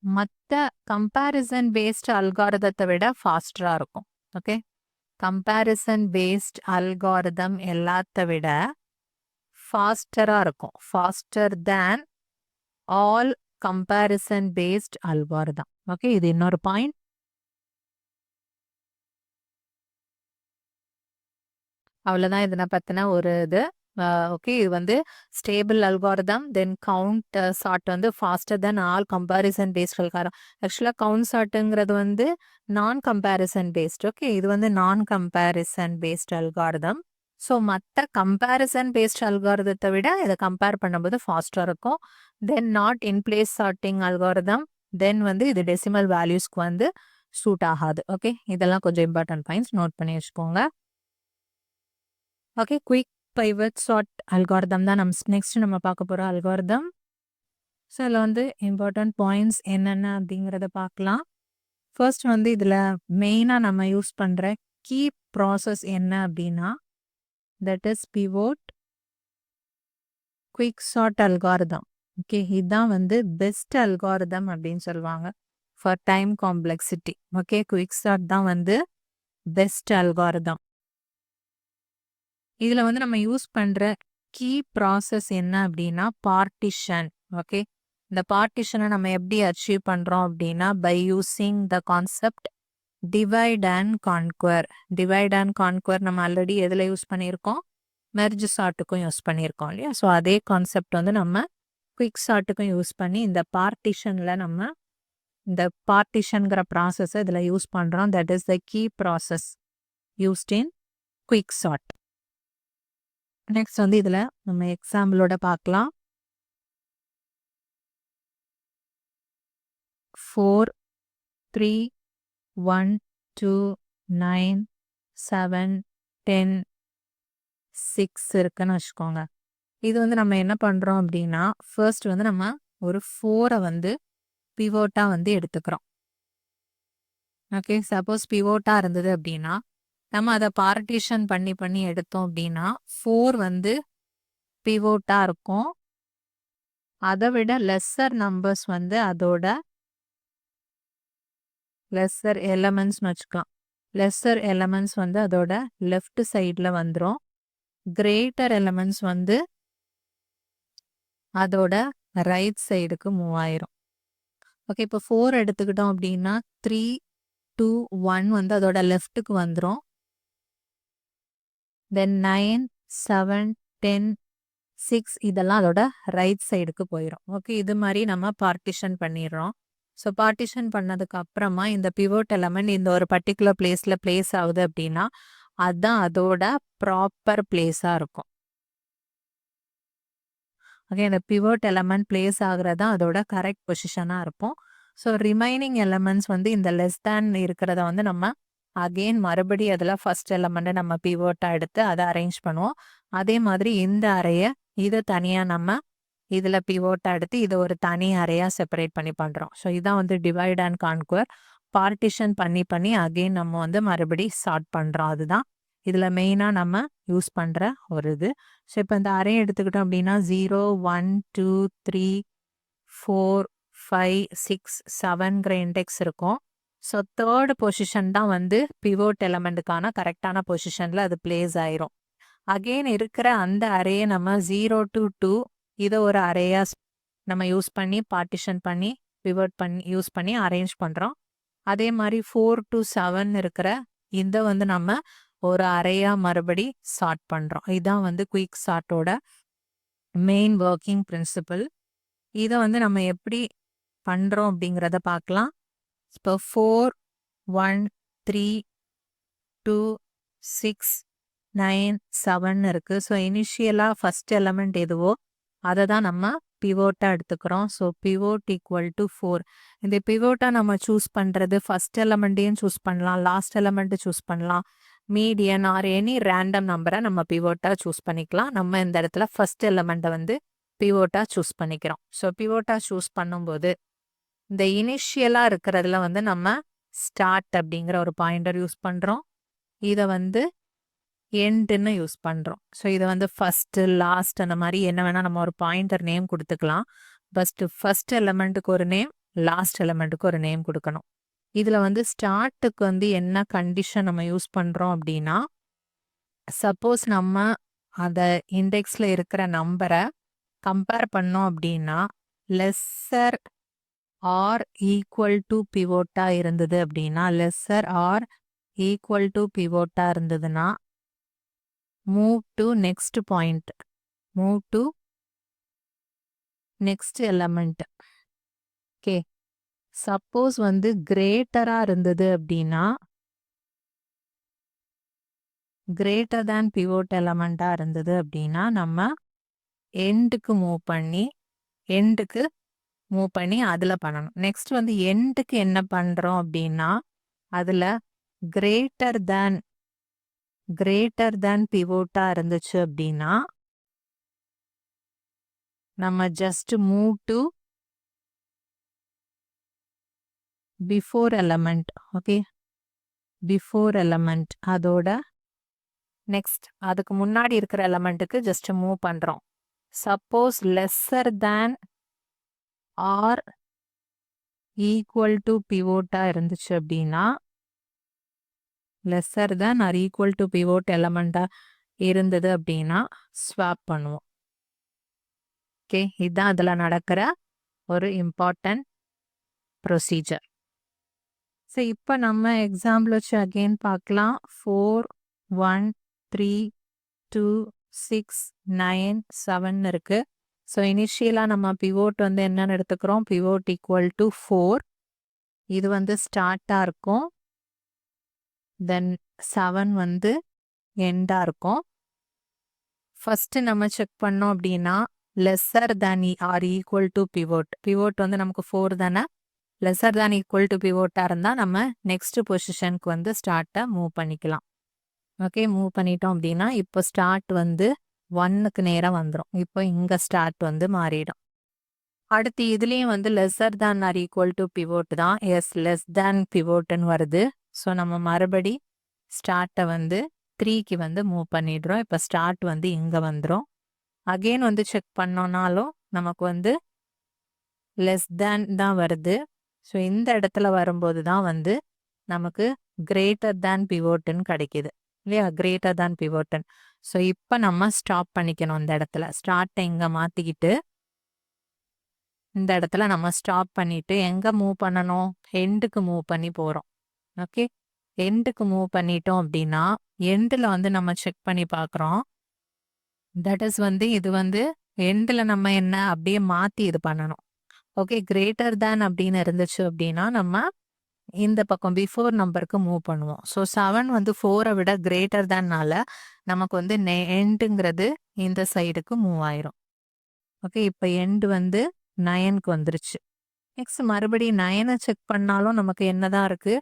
மற்ற கம்பேரிசன் பேஸ்ட் அல்காரிதத்தை விட ஃபாஸ்டரா இருக்கும். ஓகே, கம்பேரிசன் பேஸ்ட் அல்காரிதம் எல்லாத்த விட ஃபாஸ்டரா இருக்கும். Faster than all comparison based algorithm. Okay, இது இன்னொரு பாயிண்ட். அவ்வளோதான் இதனை பற்றின ஒரு இது. ஓகே, இது வந்து ஸ்டேபிள் அல்காரிதம். தென் கவுண்ட் சார்ட் வந்து faster then all comparison based algorithm. ஆக்சுவலாக கவுண்ட் சார்ட்டுங்கிறது வந்து நான் கம்பேரிசன் பேஸ்ட். ஓகே, இது வந்து நான் கம்பேரிசன் பேஸ்ட் அல்காரிதம். ஸோ மற்ற கம்பேரிசன் பேஸ்ட் அல்காரிதத்தை விட இதை கம்பேர் பண்ணும்போது ஃபாஸ்டாக இருக்கும். தென் நாட் இன்பிளேஸ் சார்ட்டிங் அல்காரிதம். தென் வந்து இது டெசிமல் வேல்யூஸ்க்கு வந்து சூட் ஆகாது. ஓகே, இதெல்லாம் கொஞ்சம் இம்பார்ட்டன்ட் பாயிண்ட்ஸ் நோட் பண்ணி வச்சுக்கோங்க. Okay, quick pivot sort algorithm தான் நெக்ஸ்ட் நம்ம பார்க்க போகிற அல்காரிதம். ஸோ இதில் வந்து இம்பார்ட்டன்ட் பாயிண்ட்ஸ் என்னென்ன அப்படிங்கிறத பார்க்கலாம். ஃபர்ஸ்ட் வந்து இதில் மெயினாக நம்ம யூஸ் பண்ணுற கீ ப்ராசஸ் என்ன அப்படின்னா that is pivot quick sort algorithm. Okay, இதுதான் வந்து பெஸ்ட் அல்காரிதம் அப்படின்னு சொல்லுவாங்க for time complexity. Okay, quick start தான் வந்து பெஸ்ட் அல்காரிதம். இதுல வந்து நம்ம யூஸ் பண்ற கீ ப்ராசஸ் என்ன அப்படின்னா பார்ட்டிஷன். ஓகே, இந்த பார்ட்டிஷனை நம்ம எப்படி அச்சீவ் பண்றோம் அப்படின்னா by using the concept divide and conquer. Divide and conquer நம்ம ஆல்ரெடி எதுல யூஸ் பண்ணியிருக்கோம், மெர்ஜ் சார்ட்டுக்கும் யூஸ் பண்ணியிருக்கோம் இல்லையா. ஸோ அதே கான்செப்ட் வந்து நம்ம குயிக் சார்ட்டுக்கும் யூஸ் பண்ணி இந்த பார்ட்டிஷன்ல நம்ம இந்த பார்ட்டிஷன்கிற ப்ராசஸை இதில் யூஸ் பண்ணுறோம். That is the key process used in quick sort. Next வந்து இதில் நம்ம எக்ஸாம்பிளோட பார்க்கலாம். 4 3 1 2 9 7 10 6 இருக்குன்னு வச்சுக்கோங்க. இது வந்து நம்ம என்ன பண்ணுறோம் அப்படின்னா ஃபர்ஸ்ட் வந்து நம்ம ஒரு 4 வந்து பிவோட்டா வந்து எடுத்துக்கிறோம். ஓகே, சப்போஸ் பிவோட்டா இருந்தது அப்படின்னா நம்ம அதை பார்ட்டிஷன் பண்ணி பண்ணி எடுத்தோம் அப்படின்னா 4 வந்து பிவோட்டா இருக்கும். அதை விட லெஸ்ஸர் நம்பர்ஸ் வந்து அதோட லெஸ்ஸர் எலமெண்ட்ஸ்னு வச்சுக்கலாம். லெஸ்ஸர் எலமெண்ட்ஸ் வந்து அதோட லெஃப்ட் சைடில் வந்துடும். கிரேட்டர் எலமெண்ட்ஸ் வந்து அதோட ரைட் சைடுக்கு மூவ் ஆயிரும். ஓகே, இப்போ 4 எடுத்துக்கிட்டோம் அப்படின்னா 3 2 1 வந்து அதோட லெஃப்ட்டுக்கு வந்துடும். தென் 9 7 10 6 இதெல்லாம் அதோட ரைட் சைடுக்கு போயிடும். ஓகே, இது மாதிரி நம்ம பார்ட்டிஷன் பண்ணிடுறோம். ஸோ பார்ட்டிஷன் பண்ணதுக்கு அப்புறமா இந்த பிவோட் எலமெண்ட் இந்த ஒரு பர்டிகுலர் பிளேஸில் பிளேஸ் ஆகுது அப்படின்னா அதுதான் அதோட ப்ராப்பர் பிளேஸாக இருக்கும். ஓகே, இந்த பிவோட் எலமெண்ட் பிளேஸ் ஆகுறது தான் அதோட கரெக்ட் பொசிஷனாக இருக்கும். ஸோ ரிமைனிங் எலமெண்ட்ஸ் வந்து இந்த லெஸ் தேன் இருக்கிறத வந்து நம்ம அகெயின் மறுபடி அதில் ஃபர்ஸ்ட் எலமெண்ட்டை நம்ம பிவோட்டாக எடுத்து அதை அரேஞ்ச் பண்ணுவோம். அதே மாதிரி இந்த அறையை இதை தனியாக நம்ம இதில் பிவோட்டாக எடுத்து இதை ஒரு தனி அறையாக செப்பரேட் பண்ணி பண்ணுறோம். ஸோ இதான் வந்து டிவைட் அண்ட் கான்குவர். பார்ட்டிஷன் பண்ணி பண்ணி அகெயின் நம்ம வந்து மறுபடி சார்ட் பண்ணுறோம். அதுதான் இதில் மெயினாக நம்ம யூஸ் பண்ணுற ஒரு இது. ஸோ இப்போ இந்த அறையை எடுத்துக்கிட்டோம் அப்படின்னா 0 1 2 3 4 5 6 7ங்கிற இண்டெக்ஸ் இருக்கும். ஸோ தேர்ட் பொசிஷன் தான் வந்து பிவோட் எலமெண்ட்டுக்கான கரெக்டான பொசிஷனில் அது பிளேஸ் ஆயிரும். அகெயின் இருக்கிற அந்த அறையை நம்ம 0 to 2 இதை ஒரு அறையாக நம்ம யூஸ் பண்ணி பார்ட்டிஷன் பண்ணி பிவோட் பண்ணி யூஸ் பண்ணி அரேஞ்ச் பண்ணுறோம். அதே மாதிரி 4 to 7 இருக்கிற இதை வந்து நம்ம ஒரு அறையாக மறுபடி சார்ட் பண்ணுறோம். இதுதான் வந்து குயிக் சார்ட்டோட மெயின் ஒர்க்கிங் பிரின்சிபல். இதை வந்து நம்ம எப்படி பண்ணுறோம் அப்படிங்கிறத பார்க்கலாம். இப்போ 4 1 3 2 6 9 7 இருக்கு. ஸோ இனிஷியலாக ஃபர்ஸ்ட் எலமெண்ட் எதுவோ அதை தான் நம்ம பிவோட்டாக எடுத்துக்கிறோம். So pivot equal to 4. இந்த பிவோட்டாக நம்ம சூஸ் பண்ணுறது ஃபர்ஸ்ட் எலமெண்ட்டையும் சூஸ் பண்ணலாம், லாஸ்ட் எலமெண்ட்டு சூஸ் பண்ணலாம், மீடியன் ஆர் எனி ரேண்டம் நம்பரை நம்ம பிவோட்டாக சூஸ் பண்ணிக்கலாம். நம்ம இந்த இடத்துல ஃபர்ஸ்ட் எலமெண்ட்டை வந்து பிவோட்டாக சூஸ் பண்ணிக்கிறோம். ஸோ பிவோட்டாக சூஸ் பண்ணும்போது இந்த இனிஷியலாக இருக்கிறதுல வந்து நம்ம ஸ்டார்ட் அப்படிங்கிற ஒரு பாயிண்டர் யூஸ் பண்ணுறோம். இதை வந்து எண்டுன்னு யூஸ் பண்ணுறோம். ஸோ இதை வந்து ஃபஸ்ட்டு லாஸ்ட் அந்த மாதிரி என்ன வேணால் நம்ம ஒரு பாயிண்டர் நேம் கொடுத்துக்கலாம். ஃபஸ்ட் எலமெண்ட்டுக்கு ஒரு நேம், லாஸ்ட் எலமெண்ட்டுக்கு ஒரு நேம் கொடுக்கணும். இதில் வந்து ஸ்டார்ட்டுக்கு வந்து என்ன கண்டிஷன் நம்ம யூஸ் பண்ணுறோம் அப்படின்னா சப்போஸ் நம்ம அந்த இண்டெக்ஸில் இருக்கிற நம்பரை கம்பேர் பண்ணோம் அப்படின்னா லெஸ்ஸர் ஆர் ஈக்குவல் டு பிவோட்டாக இருந்தது அப்படின்னா லெஸ்ஸர் ஆர் ஈக்குவல் டு பிவோட்டாக இருந்ததுன்னா move to next point, move to next element. Okay, suppose வந்து கிரேட்டராக இருந்தது அப்படின்னா கிரேட்டர் தேன் பிவோட் எலமெண்ட்டாக இருந்தது அப்படின்னா நம்ம எண்டுக்கு மூவ் பண்ணி அதில் பண்ணணும். நெக்ஸ்ட் வந்து எண்டுக்கு என்ன பண்ணுறோம் அப்படின்னா அதில் கிரேட்டர் தேன் பிவோட்டாக இருந்துச்சு அப்படின்னா நம்ம just move to before element. Okay, before element அதோட நெக்ஸ்ட் அதுக்கு முன்னாடி இருக்கிற எலமெண்ட்டுக்கு ஜஸ்ட் மூவ் பண்ணுறோம். Suppose lesser than or equal to பிவோட்டா இருந்துச்சு அப்படின்னா lesser than or equal to pivot எலமெண்டா இருந்தது அப்படின்னா ஸ்வாப் பண்ணுவோம். ஓகே, இதுதான் அதில் நடக்கிற ஒரு இம்பார்ட்டன்ட் ப்ரொசீஜர். ஸோ இப்போ நம்ம எக்ஸாம்பிள் வச்சு அகெயின் பார்க்கலாம். 4 1 3 2 6 9 7 இருக்கு. ஸோ இனிஷியலாக நம்ம பிவோட் வந்து என்னன்னு எடுத்துக்கிறோம், பிவோட் ஈக்குவல் டு 4. இது வந்து ஸ்டார்ட்டாக இருக்கும். தென் 7 வந்து எண்டாக இருக்கும். ஃபர்ஸ்ட் நம்ம செக் பண்ணோம் அப்படின்னா lesser than or equal to pivot. Pivot வந்து நமக்கு 4 தானே. லெஸ்ஸர் தேன் ஈக்குவல் டு பிவோட்டாக இருந்தால் நம்ம நெக்ஸ்ட் பொசிஷனுக்கு வந்து ஸ்டார்ட்டை மூவ் பண்ணிக்கலாம். ஓகே, மூவ் பண்ணிட்டோம் அப்படின்னா இப்போ ஸ்டார்ட் வந்து 1க்கு நேராக வந்துடும். இப்போ இங்கே ஸ்டார்ட் வந்து மாறிடும். அடுத்து இதுலேயும் வந்து lesser than or equal to pivot தான். எஸ், லெஸ் தேன் பிவோட்டுன்னு வருது. ஸோ நம்ம மறுபடி ஸ்டார்ட்டை வந்து 3க்கு வந்து மூவ் பண்ணிடுறோம். இப்போ ஸ்டார்ட் வந்து இங்கே வந்துடும். அகெயின் வந்து செக் பண்ணோன்னாலும் நமக்கு வந்து லெஸ் தேன் தான் வருது. ஸோ இந்த இடத்துல வரும்போது தான் வந்து நமக்கு கிரேட்டர் தேன் பிவோட்டுன்னு கிடைக்கிது இல்லையா, கிரேட்டர் தேன் பிவோட்டுன்னு. ஸோ இப்போ நம்ம ஸ்டாப் பண்ணிக்கணும். இந்த இடத்துல ஸ்டார்ட்டை இங்கே மாற்றிக்கிட்டு இந்த இடத்துல நம்ம ஸ்டாப் பண்ணிட்டு எங்கே மூவ் பண்ணணும், எண்டுக்கு மூவ் பண்ணி போகிறோம். ஓகே, எண்டுக்கு மூவ் பண்ணிட்டோம் அப்படின்னா எண்டில் வந்து நம்ம செக் பண்ணி பார்க்குறோம். தட் இஸ் வந்து இது வந்து எண்டில் நம்ம என்ன அப்படியே மாற்றி இது பண்ணணும். ஓகே, கிரேட்டர் தேன் அப்படின்னு இருந்துச்சு அப்படின்னா நம்ம இந்த பக்கம் பிஃபோர் நம்பருக்கு மூவ் பண்ணுவோம். ஸோ 7 வந்து 4ஐ விட கிரேட்டர் தேன்னால நமக்கு வந்து எண்டுங்கிறது இந்த சைடுக்கு மூவ் ஆயிரும். ஓகே, இப்போ எண்டு வந்து 9க்கு வந்துருச்சு. நெக்ஸ்ட் மறுபடியும் 9ஐ செக் பண்ணாலும் நமக்கு என்னதான் இருக்கு,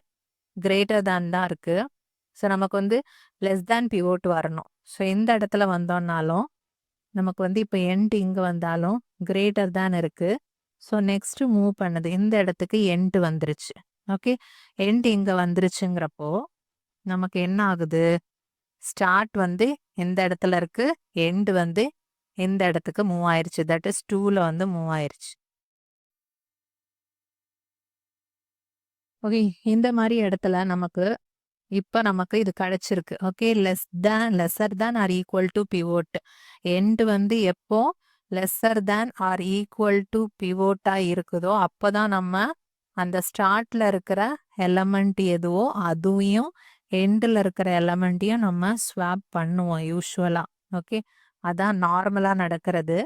கிரேட்டர் தேன் தான் இருக்கு. ஸோ நமக்கு வந்து லெஸ் தேன் பிவோட் வரணும். ஸோ இந்த இடத்துல வந்தோம்னாலும் நமக்கு வந்து இப்போ எண்டு இங்கே வந்தாலும் கிரேட்டர் தேன் இருக்கு. ஸோ நெக்ஸ்ட் மூவ் பண்ணது இந்த இடத்துக்கு எண்டு வந்துருச்சு. ஓகே, எண்டு இங்கே வந்துருச்சுங்கிறப்போ நமக்கு என்ன ஆகுது, ஸ்டார்ட் வந்து எந்த இடத்துல இருக்கு, எண்டு வந்து இந்த இடத்துக்கு மூவ் ஆயிருச்சு. தட் இஸ் 2ல வந்து மூவ் ஆயிருச்சு. ஓகே, இந்த மாதிரி இடத்துல நமக்கு இப்போ நமக்கு இது கிடைச்சிருக்கு. Okay, lesser than or equal to pivot. And வந்து எப்போ lesser than or equal to பிவோட்டா இருக்குதோ அப்போதான் நம்ம அந்த ஸ்டார்ட்ல இருக்கிற எலமெண்ட் எதுவோ அதுவும் எண்டில் இருக்கிற எலமெண்ட்டையும் நம்ம ஸ்வாப் பண்ணுவோம் யூஸ்வலா. ஓகே, அதான் நார்மலா நடக்கிறது.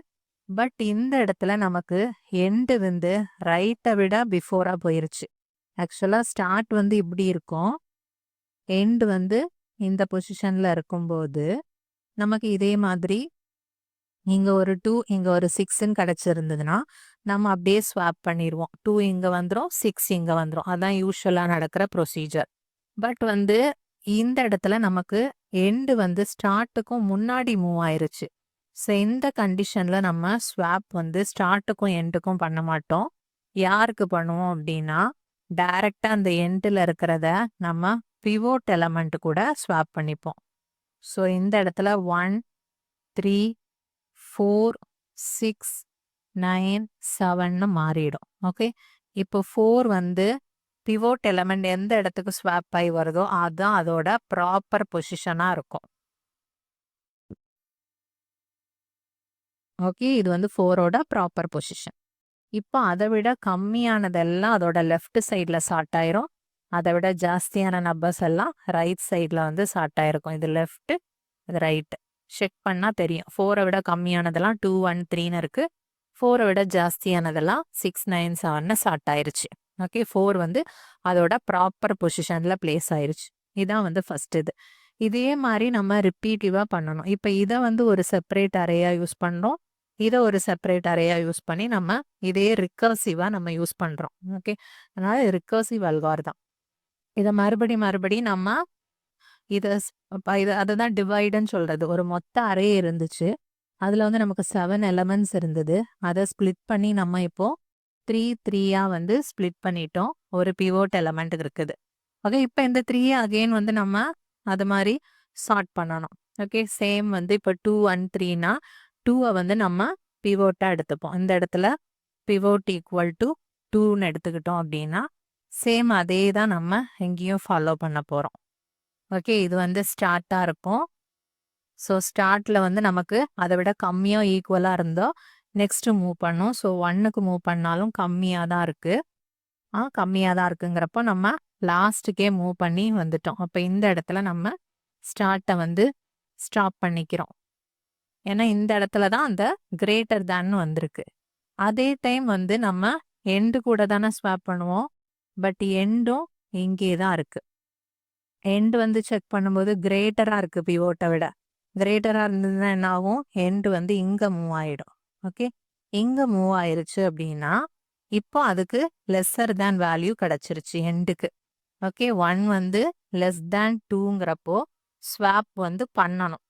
பட் இந்த இடத்துல நமக்கு எண்டு வந்து ரைட்டை விட பிஃபோரா போயிருச்சு. ஆக்சுவலா ஸ்டார்ட் வந்து இப்படி இருக்கும், எண்டு வந்து இந்த பொசிஷன்ல இருக்கும்போது நமக்கு இதே மாதிரி இங்க ஒரு 2 இங்க ஒரு 6ன்னு கிடைச்சிருந்ததுன்னா நம்ம அப்படியே ஸ்வாப் பண்ணிடுவோம். 2 இங்க வந்துடும், 6 இங்க வந்துடும். அதான் யூஸ்வலா நடக்கிற ப்ரொசீஜர். பட் வந்து இந்த இடத்துல நமக்கு எண்டு வந்து ஸ்டார்ட்டுக்கும் முன்னாடி மூவ் ஆயிருச்சு. ஸோ இந்த கண்டிஷன்ல நம்ம ஸ்வாப் வந்து ஸ்டார்ட்டுக்கும் எண்டுக்கும் பண்ண மாட்டோம். யாருக்கு பண்ணுவோம் அப்படின்னா டைரக்டா அந்த எண்டில் இருக்கிறத நம்ம பிவோட் எலமெண்ட் கூட ஸ்வாப் பண்ணிப்போம். ஸோ இந்த இடத்துல 1 3 4 6 9 7ன்னு மாறிடும். ஓகே, இப்போ 4 வந்து பிவோட் எலமெண்ட் எந்த இடத்துக்கு ஸ்வாப் ஆகி வருதோ அதுதான் அதோட ப்ராப்பர் பொசிஷனா இருக்கும். ஓகே, இது வந்து 4ஓட ப்ராப்பர் பொசிஷன். இப்போ அதை விட கம்மியானதெல்லாம் அதோட லெஃப்ட் சைடில் சார்ட் ஆயிரும். அதை விட ஜாஸ்தியான நம்பர்ஸ் எல்லாம் ரைட் சைடில் வந்து சார்ட் ஆயிருக்கும். இது லெஃப்ட், இது ரைட்டு. செக் பண்ணால் தெரியும். 4ஐ விட கம்மியானதெல்லாம் 2 1 3ன்னு இருக்கு. 4ஐ விட ஜாஸ்தியானதெல்லாம் 6 9 7ன்னு சார்ட் ஆயிருச்சு. ஓகே, 4 வந்து அதோட ப்ராப்பர் பொசிஷனில் பிளேஸ் ஆயிருச்சு. இதான் வந்து ஃபர்ஸ்ட் இது. இதே மாதிரி நம்ம ரிப்பீட்டிவாக பண்ணணும். இப்போ இதை வந்து ஒரு செப்பரேட் அறையாக யூஸ் பண்ணுறோம், இதை ஒரு செப்பரேட் அறையாக யூஸ் பண்ணி நம்ம இதே ரிக்கர்சிவாக நம்ம யூஸ் பண்ணுறோம். ஓகே, அதனால ரிக்கர்சிவ் அல்காரிதம். இதை மறுபடி நம்ம இதை அதுதான் டிவைடுன்னு சொல்றது. ஒரு மொத்த அரே இருந்துச்சு, அதில் வந்து நமக்கு 7 எலமெண்ட்ஸ் இருந்தது. அதை ஸ்ப்ளிட் பண்ணி நம்ம இப்போ 3 3யா வந்து ஸ்ப்ளிட் பண்ணிட்டோம். ஒரு பிவோட் எலமெண்ட் இருக்குது. ஓகே, இப்போ இந்த 3 அகெயின் வந்து நம்ம அது மாதிரி சார்ட் பண்ணணும். ஓகே, சேம் வந்து இப்போ 2 1 3னா 2ஐ வந்து நம்ம பிவோட்டா எடுத்துப்போம். இந்த இடத்துல பிவோட் ஈக்குவல் டு 2ன்னு எடுத்துக்கிட்டோம் அப்படின்னா சேம் அதே தான் நம்ம எங்கேயும் ஃபாலோ பண்ண போகிறோம். ஓகே, இது வந்து ஸ்டார்ட்டாக இருக்கும். ஸோ ஸ்டார்ட்டில் வந்து நமக்கு அதை விட கம்மியாக ஈக்குவலாக இருந்தோ நெக்ஸ்ட்டு மூவ் பண்ணும். ஸோ 1க்கு மூவ் பண்ணாலும் கம்மியாக தான் இருக்குது. கம்மியாக தான் இருக்குங்கிறப்போ நம்ம லாஸ்ட்டுக்கே மூவ் பண்ணி வந்துட்டோம். அப்போ இந்த இடத்துல நம்ம ஸ்டார்ட்டை வந்து ஸ்டாப் பண்ணிக்கிறோம். ஏன்னா இந்த இடத்துல தான் அந்த கிரேட்டர் தேன் வந்திருக்கு. அதே டைம் வந்து நம்ம எண்டு கூட தானே ஸ்வாப் பண்ணுவோம். பட் எண்டும் இங்கே தான் இருக்கு. எண்டு வந்து செக் பண்ணும்போது கிரேட்டராக இருக்கு பிவோட்டை விட. கிரேட்டராக இருந்ததுன்னா என்ன ஆகும்? எண்டு வந்து இங்கே மூவ் ஆயிடும். ஓகே, இங்கே மூவ் ஆயிருச்சு அப்படின்னா இப்போ அதுக்கு லெஸ்ஸர் தேன் வேல்யூ கிடைச்சிருச்சு எண்டுக்கு. ஓகே, 1 வந்து லெஸ் தேன் 2ங்கிறப்போ ஸ்வாப் வந்து பண்ணணும்.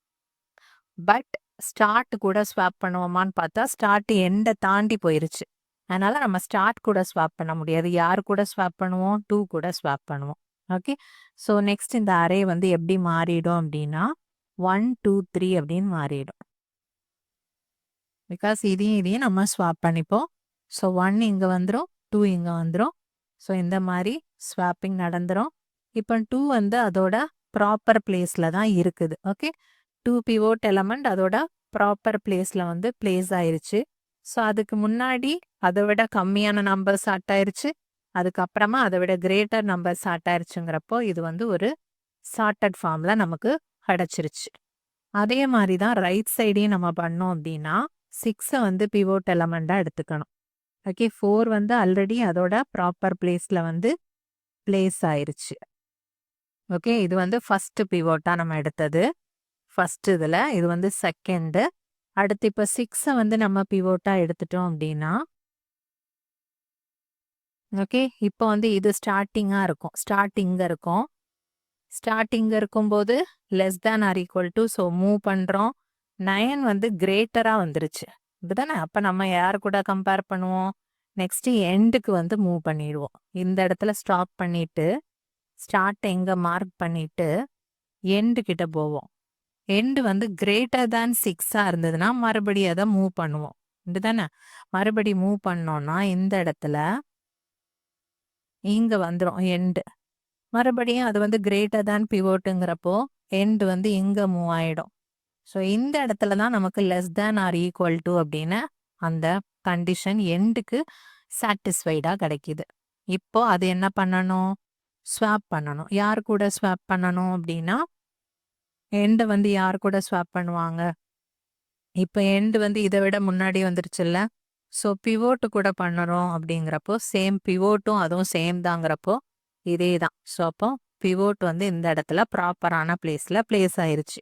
பட் ஸ்டார்ட் கூட ஸ்வாப் பண்ணுவோமான்னு பார்த்தா ஸ்டார்ட் எண்டை தாண்டி போயிருச்சு. அதனால நம்ம ஸ்டார்ட் கூட ஸ்வாப் பண்ண முடியாது. யார் கூட ஸ்வாப் பண்ணுவோம்? 2 கூட ஸ்வாப் பண்ணுவோம். ஓகே, ஸோ நெக்ஸ்ட் இந்த அரே வந்து எப்படி மாறிடும் அப்படின்னா 1 2 3 அப்படின்னு மாறிடும். பிகாஸ் இதையும் நம்ம ஸ்வாப் பண்ணிப்போம். ஸோ 1 இங்கே வந்துடும், 2 இங்கே வந்துடும். ஸோ இந்த மாதிரி ஸ்வாப்பிங் நடந்துடும். இப்போ 2 வந்து அதோட ப்ராப்பர் பிளேஸில் தான் இருக்குது. ஓகே, 2 பிவோட் எலமெண்ட் அதோட ப்ராப்பர் பிளேஸில் வந்து பிளேஸ் ஆயிருச்சு. ஸோ அதுக்கு முன்னாடி அதை விட கம்மியான நம்பர்ஸ் ஸ்டார்ட் ஆயிருச்சு. அதுக்கப்புறமா அதை விட கிரேட்டர் நம்பர் ஸ்டார்ட் ஆயிருச்சுங்கிறப்போ இது வந்து ஒரு சார்ட்டட் ஃபார்மில் நமக்கு கிடச்சிருச்சு. அதே மாதிரி தான் ரைட் சைடையும் நம்ம பண்ணோம் அப்படின்னா 6 வந்து பிவோட் எலமெண்ட்டாக எடுத்துக்கணும். ஓகே, 4 வந்து ஆல்ரெடி அதோட ப்ராப்பர் பிளேஸில் வந்து பிளேஸ் ஆயிருச்சு. ஓகே, இது வந்து ஃபர்ஸ்ட் பிவோட்டாக நம்ம எடுத்தது. ஃபர்ஸ்ட் இதில் இது வந்து செகண்டு. அடுத்து இப்போ 6 வந்து நம்ம பிவோட்டாக எடுத்துட்டோம் அப்படின்னா ஓகே, இப்போ வந்து இது ஸ்டார்டிங்காக இருக்கும். ஸ்டார்டிங்க இருக்கும். ஸ்டார்டிங்க இருக்கும்போது less than or equal to, so move பண்ணுறோம். 9 வந்து கிரேட்டராக வந்துருச்சு. இதுதானே? அப்போ நம்ம யார் கூட கம்பேர் பண்ணுவோம்? நெக்ஸ்ட் எண்டுக்கு வந்து மூவ் பண்ணிடுவோம். இந்த இடத்துல ஸ்டாப் பண்ணிட்டு ஸ்டார்ட் எங்கே மார்க் பண்ணிட்டு எண்டு கிட்ட போவோம். எண்டு வந்து கிரேட்டர் தேன் 6ஆக இருந்ததுன்னா மறுபடியும் அதை மூவ் பண்ணுவோம். இதுதானே? மறுபடி மூவ் பண்ணோம்னா இந்த இடத்துல இங்கே வந்துடும் எண்டு. மறுபடியும் அது வந்து கிரேட்டர் தேன் பிவோட்டுங்கிறப்போ எண்டு வந்து இங்கே மூவ் ஆகிடும். ஸோ இந்த இடத்துல தான் நமக்கு less than or equal to அப்படின்னு அந்த கண்டிஷன் எண்டுக்கு சாட்டிஸ்ஃபைடாக கிடைக்கிது. இப்போ அது என்ன பண்ணணும்? ஸ்வாப் பண்ணணும். யார் கூட ஸ்வாப் பண்ணணும் அப்படின்னா எண்டை வந்து யார் கூட ஸ்வாப் பண்ணுவாங்க? இப்போ எண்டு வந்து இதை விட முன்னாடி வந்துருச்சுல்ல. ஸோ பிவோட்டு கூட பண்ணுறோம் அப்படிங்கிறப்போ சேம் பிவோட்டும் அதுவும் சேம் தாங்கிறப்போ இதே தான். ஸோ அப்போ பிவோட் வந்து இந்த இடத்துல ப்ராப்பரான பிளேஸில் பிளேஸ் ஆயிருச்சு.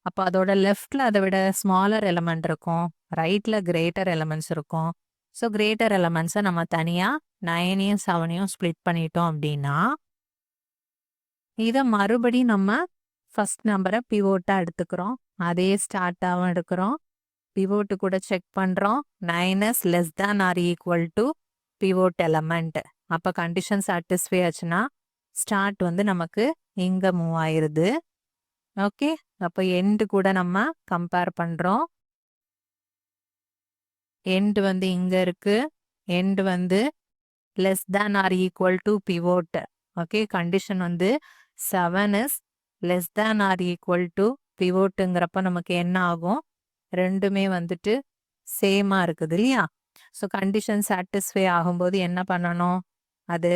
அப்போ அதோட லெஃப்டில் அதை விட ஸ்மாலர் எலமெண்ட் இருக்கும், ரைட்டில் கிரேட்டர் எலமெண்ட்ஸ் இருக்கும். ஸோ கிரேட்டர் எலமெண்ட்ஸை நம்ம தனியாக 9ஐயும் 7ஐயும் ஸ்ப்ளிட் பண்ணிட்டோம் அப்படின்னா இதை மறுபடி நம்ம ஃபர்ஸ்ட் நம்பரை பிவோட்டாக எடுத்துக்கிறோம். அதே ஸ்டார்ட்டாகவும் எடுக்கிறோம். பிவோட்டு கூட செக் பண்ணுறோம். 9 is less than or equal to pivot element. அப்போ கண்டிஷன் சாட்டிஸ்ஃபை ஆச்சுன்னா ஸ்டார்ட் வந்து நமக்கு இங்கே மூவ் ஆயிருது. ஓகே, அப்போ எண்டு கூட நம்ம கம்பேர் பண்ணுறோம். எண்டு வந்து இங்கே இருக்கு. எண்டு வந்து less than or equal to pivot. Okay, condition வந்து 7 is less than or equal to பிவோட்டுங்கிறப்ப நமக்கு என்ன ஆகும்? ரெண்டுமே வந்துட்டு சேமாக இருக்குது இல்லையா? ஸோ கண்டிஷன் சாட்டிஸ்ஃபை ஆகும்போது என்ன பண்ணணும்? அது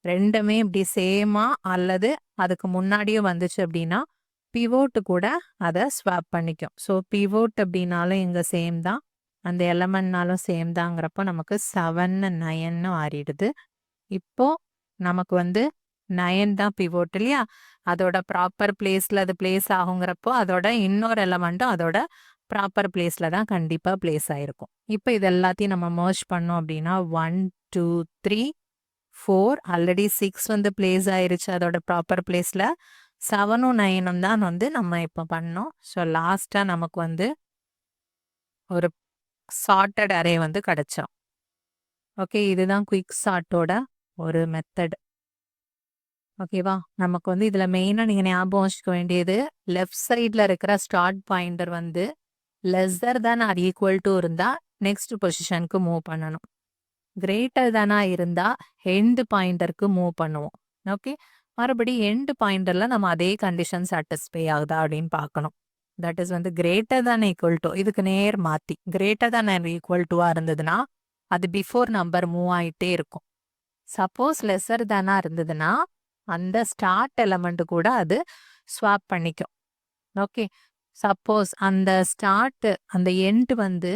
ரெண்டுமே இப்படி சேமா அல்லது அதுக்கு முன்னாடியும் வந்துச்சு அப்படின்னா பிவோட்டு கூட அதை ஸ்வாப் பண்ணிக்கும். ஸோ பிவோட் அப்படின்னாலும் இங்கே சேம் தான், அந்த எலமெண்ட்னாலும் சேம் தாங்கிறப்போ நமக்கு 7 9 மாறிடுது. இப்போ நமக்கு வந்து 9 தான் பிவோட் இல்லையா? அதோட ப்ராப்பர் பிளேஸில் அது பிளேஸ் ஆகுங்கிறப்போ அதோட இன்னொரு எலமெண்ட்டும் அதோட ப்ராப்பர் பிளேஸில் தான் கண்டிப்பாக பிளேஸ் ஆகிருக்கும். இப்போ இது எல்லாத்தையும் நம்ம மர்ஜ் பண்ணோம் அப்படின்னா 1 2 3 4 ஆல்ரெடி 6 வந்து பிளேஸ் ஆயிருச்சு அதோட ப்ராப்பர் பிளேஸில். 7ம் 9ம் தான் வந்து நம்ம இப்போ பண்ணோம். ஸோ லாஸ்ட்டாக நமக்கு வந்து ஒரு சார்ட்டட் அரே வந்து கிடைச்சோம். ஓகே, இதுதான் குயிக் சார்ட்டோட ஒரு மெத்தட். ஓகேவா? நமக்கு வந்து இதில் மெயினாக நீங்கள் ஞாபகம் வச்சுக்க வேண்டியது லெஃப்ட் சைடில் இருக்கிற ஸ்டார்ட் பாயிண்டர் வந்து lesser than or equal to இருந்தால் நெக்ஸ்ட் பொசிஷனுக்கு மூவ் பண்ணணும். கிரேட்டர் தானா இருந்தா எண்ட் பாயிண்டருக்கு மூவ் பண்ணுவோம். ஓகே. மறுபடி எண்ட் பாயிண்டர்ல நம்ம அதே கண்டிஷன் சாட்டிஸ்ஃபை ஆகுதா அப்படின்னு பார்க்கணும். தட் இஸ் வந்து கிரேட்டர் than ஈக்குவல் டு இதுக்கு நேர் மாத்தி கிரேட்டர் than ஆர் ஈக்குவல் டுவா இருந்ததுன்னா அது பிஃபோர் நம்பர் மூவ் ஆயிட்டே இருக்கும். சப்போஸ் லெஸ்ஸர் தானா இருந்ததுன்னா அந்த ஸ்டார்ட் எலமெண்ட் கூட அது ஸ்வாப் பண்ணிக்கும். ஓகே. சப்போஸ் அந்த ஸ்டார்ட் அந்த எண்ட் வந்து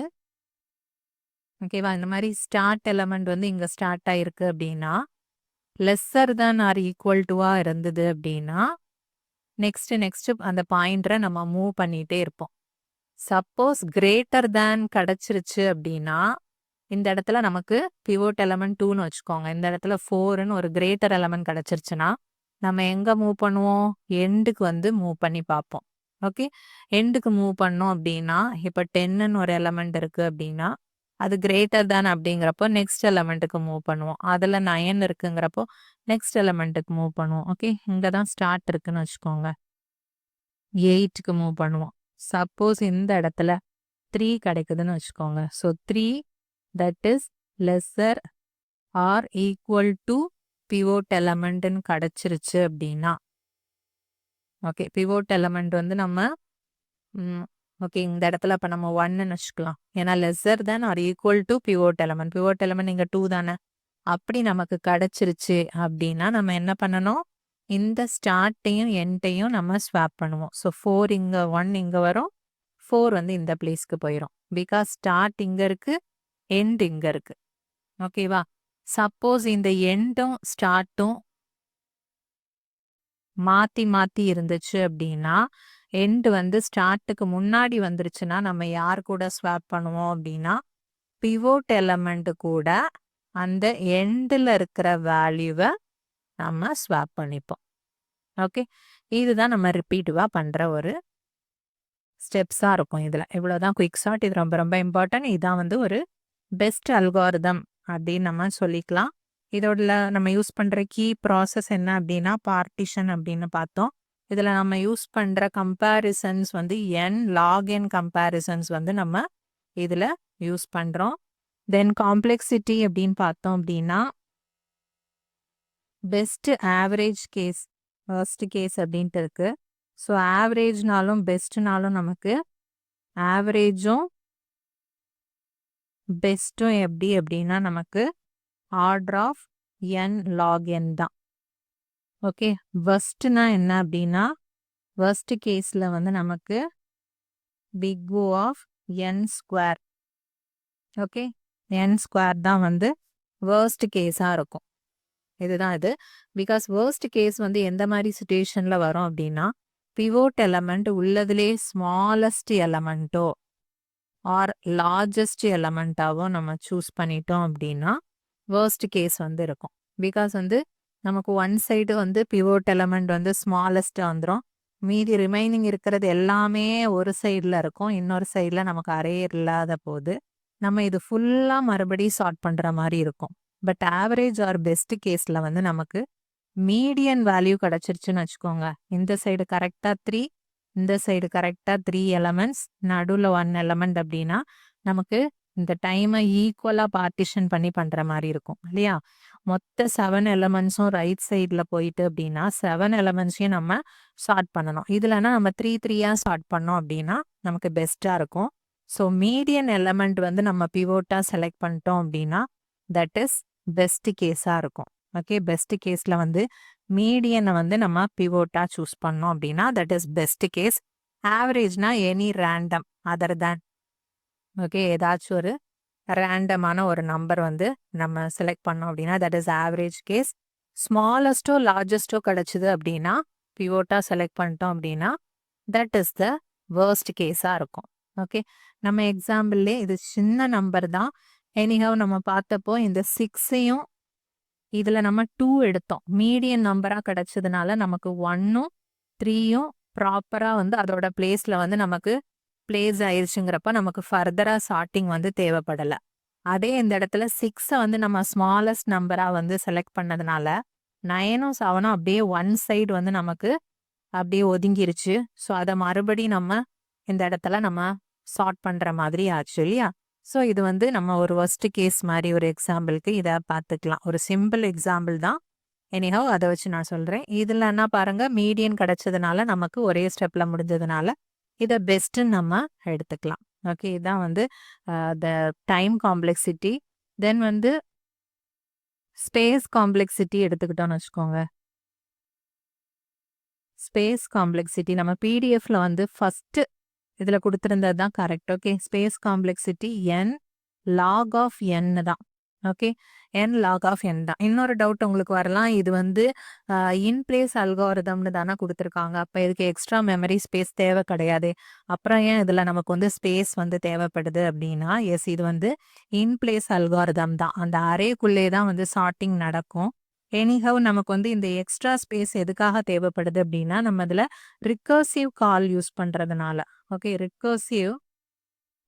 ஓகேவா இந்த மாதிரி ஸ்டார்ட் எலமெண்ட் வந்து இங்க ஸ்டார்ட் ஆயிருக்கு அப்படின்னா லெஸ்ஸர் than ஆர் ஈக்குவல் டுவா இருந்தது அப்படின்னா நெக்ஸ்ட் அந்த பாயிண்டரை நம்ம மூவ் பண்ணிட்டே இருப்போம். சப்போஸ் கிரேட்டர் than கிடைச்சிருச்சு அப்படின்னா இந்த இடத்துல நமக்கு பிவோட் எலமெண்ட் 2ன்னு வச்சுக்கோங்க. இந்த இடத்துல 4ன்னு ஒரு கிரேட்டர் எலமெண்ட் கிடைச்சிருச்சுன்னா நம்ம எங்க மூவ் பண்ணுவோம்? எண்டுக்கு வந்து மூவ் பண்ணி பார்ப்போம். ஓகே. எண்டுக்கு மூவ் பண்ணோம் அப்படின்னா இப்போ 10ன்னு ஒரு எலமெண்ட் இருக்கு அப்படின்னா அது கிரேட்டர் than அப்படிங்கிறப்போ நெக்ஸ்ட் எலமெண்ட்டுக்கு மூவ் பண்ணுவோம். அதில் 9 இருக்குங்கிறப்போ நெக்ஸ்ட் எலமெண்ட்டுக்கு மூவ் பண்ணுவோம். ஓகே. இங்கே தான் ஸ்டார்ட் இருக்குன்னு வச்சுக்கோங்க. 8க்கு மூவ் பண்ணுவோம். சப்போஸ் இந்த இடத்துல 3 கிடைக்குதுன்னு வச்சுக்கோங்க. So 3 that is lesser or equal to pivot எலமெண்ட்னு கிடைச்சிருச்சு அப்படின்னா ஓகே பிவோட் எலமெண்ட் வந்து நம்ம ஓகே இந்த இடத்துல இப்போ நம்ம 1ன்னு வச்சுக்கலாம். ஏன்னா lesser than or equal to pivot element இங்கே 2 தானே. அப்படி நமக்கு கிடைச்சிருச்சு அப்படின்னா நம்ம என்ன பண்ணணும்? இந்த ஸ்டார்ட்டையும் எண்டையும் நம்ம ஸ்வாப் பண்ணுவோம். ஸோ 4 இங்கே 1 இங்கே வரும். 4 வந்து இந்த பிளேஸ்க்கு போயிடும். பிகாஸ் ஸ்டார்ட் இங்கே இருக்கு எண்ட் இங்கே இருக்கு. ஓகேவா. சப்போஸ் இந்த எண்டும் ஸ்டார்ட்டும் மாத்தி மாத்தி இருந்துச்சு அப்படின்னா எண்ட் வந்து ஸ்டார்ட்டுக்கு முன்னாடி வந்துருச்சுன்னா நம்ம யார் கூட ஸ்வாப் பண்ணுவோம் அப்படின்னா பிவோட் எலமெண்ட் கூட அந்த எண்டில் இருக்கிற வேல்யூவை நம்ம ஸ்வாப் பண்ணிப்போம். ஓகே. இதுதான் நம்ம ரிப்பீட்டிவாக பண்ணுற ஒரு ஸ்டெப்ஸாக இருக்கும். இதில் இவ்வளோதான் குயிக் ஷார்ட். இது ரொம்ப ரொம்ப இம்பார்ட்டன்ட். இதான் வந்து ஒரு பெஸ்ட் அல்காரிதம் அப்படின்னு நம்ம சொல்லிக்கலாம். இதோட நம்ம யூஸ் பண்ணுற கீ ப்ராசஸ் என்ன அப்படின்னா பார்ட்டிஷன் அப்படின்னு பார்த்தோம். இதில் நம்ம யூஸ் பண்ணுற கம்பேரிசன்ஸ் வந்து log n கம்பேரிசன்ஸ் வந்து நம்ம இதில் யூஸ் பண்ணுறோம். தென் காம்ப்ளெக்சிட்டி அப்படின்னு பார்த்தோம் அப்படின்னா best average case first case அப்படின்ட்டு இருக்கு. ஸோ ஆவரேஜ்னாலும் பெஸ்ட்னாலும் நமக்கு ஆவரேஜும் பெஸ்ட்டும் எப்படி அப்படின்னா நமக்கு order of n log n தான். ஓகே. வர்ஸ்ட்னா என்ன அப்படின்னா வர்ஸ்ட் கேஸில் வந்து நமக்கு big O of n square. Okay. n square தான் வந்து வேர்ஸ்ட் கேஸாக இருக்கும். இதுதான் இது. பிகாஸ் வேர்ஸ்ட் கேஸ் வந்து எந்த மாதிரி சுச்சுவேஷனில் வரும் அப்படின்னா பிவோட் எலமெண்ட் உள்ளதுலே ஸ்மாலஸ்ட் எலமெண்ட்டோ ஆர் லார்ஜஸ்ட் எலமெண்ட்டாவோ நம்ம சூஸ் பண்ணிட்டோம் அப்படின்னா வேர்ஸ்ட் கேஸ் வந்து இருக்கும். பிகாஸ் வந்து நமக்கு ஒன் சைடு வந்து பிவோட் எலமெண்ட் வந்து ஸ்மாலஸ்ட்டாக வந்துடும். மீதி ரிமைனிங் இருக்கிறது எல்லாமே ஒரு சைடில் இருக்கும். இன்னொரு சைடில் நமக்கு அரே இல்லாத போது நம்ம இது ஃபுல்லாக மறுபடியும் சார்ட் பண்ணுற மாதிரி இருக்கும். பட் ஆவரேஜ் ஆர் பெஸ்ட் கேஸில் வந்து நமக்கு மீடியன் வேல்யூ கிடச்சிருச்சுன்னு வச்சுக்கோங்க. இந்த சைடு கரெக்டாக 3 இந்த சைடு கரெக்டாக 3 எலமெண்ட்ஸ் நடுவில் 1 எலமெண்ட் அப்படின்னா நமக்கு இந்த டைமை ஈக்குவலாக பார்ட்டிஷன் பண்ணி பண்ணுற மாதிரி இருக்கும் இல்லையா. மொத்த 7 எலமெண்ட்ஸும் ரைட் சைடில் போயிட்டு அப்படின்னா 7 எலமெண்ட்ஸையும் நம்ம சார்ட் பண்ணணும். இதுலனா நம்ம 3 சார்ட் பண்ணோம் அப்படின்னா நமக்கு பெஸ்ட்டாக இருக்கும். ஸோ மீடியன் எலமெண்ட் வந்து நம்ம பிவோட்டாக செலக்ட் பண்ணிட்டோம் அப்படின்னா தட் இஸ் பெஸ்ட் கேஸாக இருக்கும். ஓகே. பெஸ்ட் கேஸில் வந்து மீடியனை வந்து நம்ம பிவோட்டாக சூஸ் பண்ணோம் அப்படின்னா தட் இஸ் பெஸ்ட் கேஸ். ஆவரேஜ்னா any random other than okay ஏதாச்சும் ஒரு ரேண்டமான ஒரு நம்பர் வந்து நம்ம செலக்ட் பண்ணோம் அப்படின்னா தட் இஸ் ஆவரேஜ் கேஸ். ஸ்மாலஸ்ட்டோ லார்ஜஸ்ட்டோ கிடச்சிது அப்படின்னா பிவோட்டாக செலக்ட் பண்ணிட்டோம் அப்படின்னா தட் இஸ் த வேர்ஸ்ட் கேஸாக இருக்கும். ஓகே. நம்ம எக்ஸாம்பிள்லே இது சின்ன நம்பர் தான். எனிஹவ் நம்ம பார்த்தப்போ இந்த 6ஐயும் இதில் நம்ம 2 எடுத்தோம். மீடியம் நம்பராக கிடச்சதுனால நமக்கு 1ம் 3யும் ப்ராப்பராக வந்து அதோட பிளேஸில் வந்து நமக்கு பிளேஸ் ஆயிடுச்சுங்கிறப்ப நமக்கு ஃபர்தராக சார்ட்டிங் வந்து தேவைப்படலை. அதே இந்த இடத்துல 6ஐ வந்து நம்ம ஸ்மாலஸ்ட் நம்பராக வந்து செலக்ட் பண்ணதுனால 9ம் 7ம் அப்படியே ஒன் சைடு வந்து நமக்கு அப்படியே ஒதுங்கிருச்சு. ஸோ அதை மறுபடியும் நம்ம இந்த இடத்துல நம்ம சார்ட் பண்ணுற மாதிரி ஆச்சு இல்லையா. ஸோ இது வந்து நம்ம ஒரு ஒர்ஸ்ட் கேஸ் மாதிரி ஒரு எக்ஸாம்பிளுக்கு இதை பார்த்துக்கலாம். ஒரு சிம்பிள் எக்ஸாம்பிள் தான். எனிஹவ் அதை வச்சு நான் சொல்கிறேன். இதில் என்ன பாருங்க, மீடியன் கிடைச்சதுனால நமக்கு ஒரே ஸ்டெப்பில் முடிஞ்சதுனால இதை பெஸ்ட்டுன்னு நம்ம எடுத்துக்கலாம். ஓகே, இதுதான் வந்து த டைம் காம்ப்ளெக்சிட்டி. தென் வந்து ஸ்பேஸ் காம்ப்ளெக்சிட்டி எடுத்துக்கிட்டோம்னு வச்சுக்கோங்க. ஸ்பேஸ் காம்ப்ளெக்சிட்டி நம்ம பிடிஎஃப்ல வந்து ஃபர்ஸ்ட் இதில் கொடுத்துருந்தது தான் correct. Okay, space complexity n log of n தான். Okay, n log of n தான். இன்னொரு டவுட் உங்களுக்கு வரலாம், இது வந்து இன் பிளேஸ் அல்காரிதம்னு தானே கொடுத்துருக்காங்க, அப்போ இதுக்கு எக்ஸ்ட்ரா மெமரி ஸ்பேஸ் தேவை கிடையாது, அப்புறம் ஏன் இதில் நமக்கு வந்து ஸ்பேஸ் வந்து தேவைப்படுது அப்படின்னா, எஸ், இது வந்து இன் பிளேஸ் அல்காரிதம் தான். அந்த அரேக்குள்ளே தான் வந்து சார்ட்டிங் நடக்கும். எனிஹவ் நமக்கு வந்து இந்த எக்ஸ்ட்ரா ஸ்பேஸ் எதுக்காக தேவைப்படுது அப்படின்னா, நம்ம இதில் ரிகர்சிவ் கால் யூஸ் பண்ணுறதுனால. Okay, recursive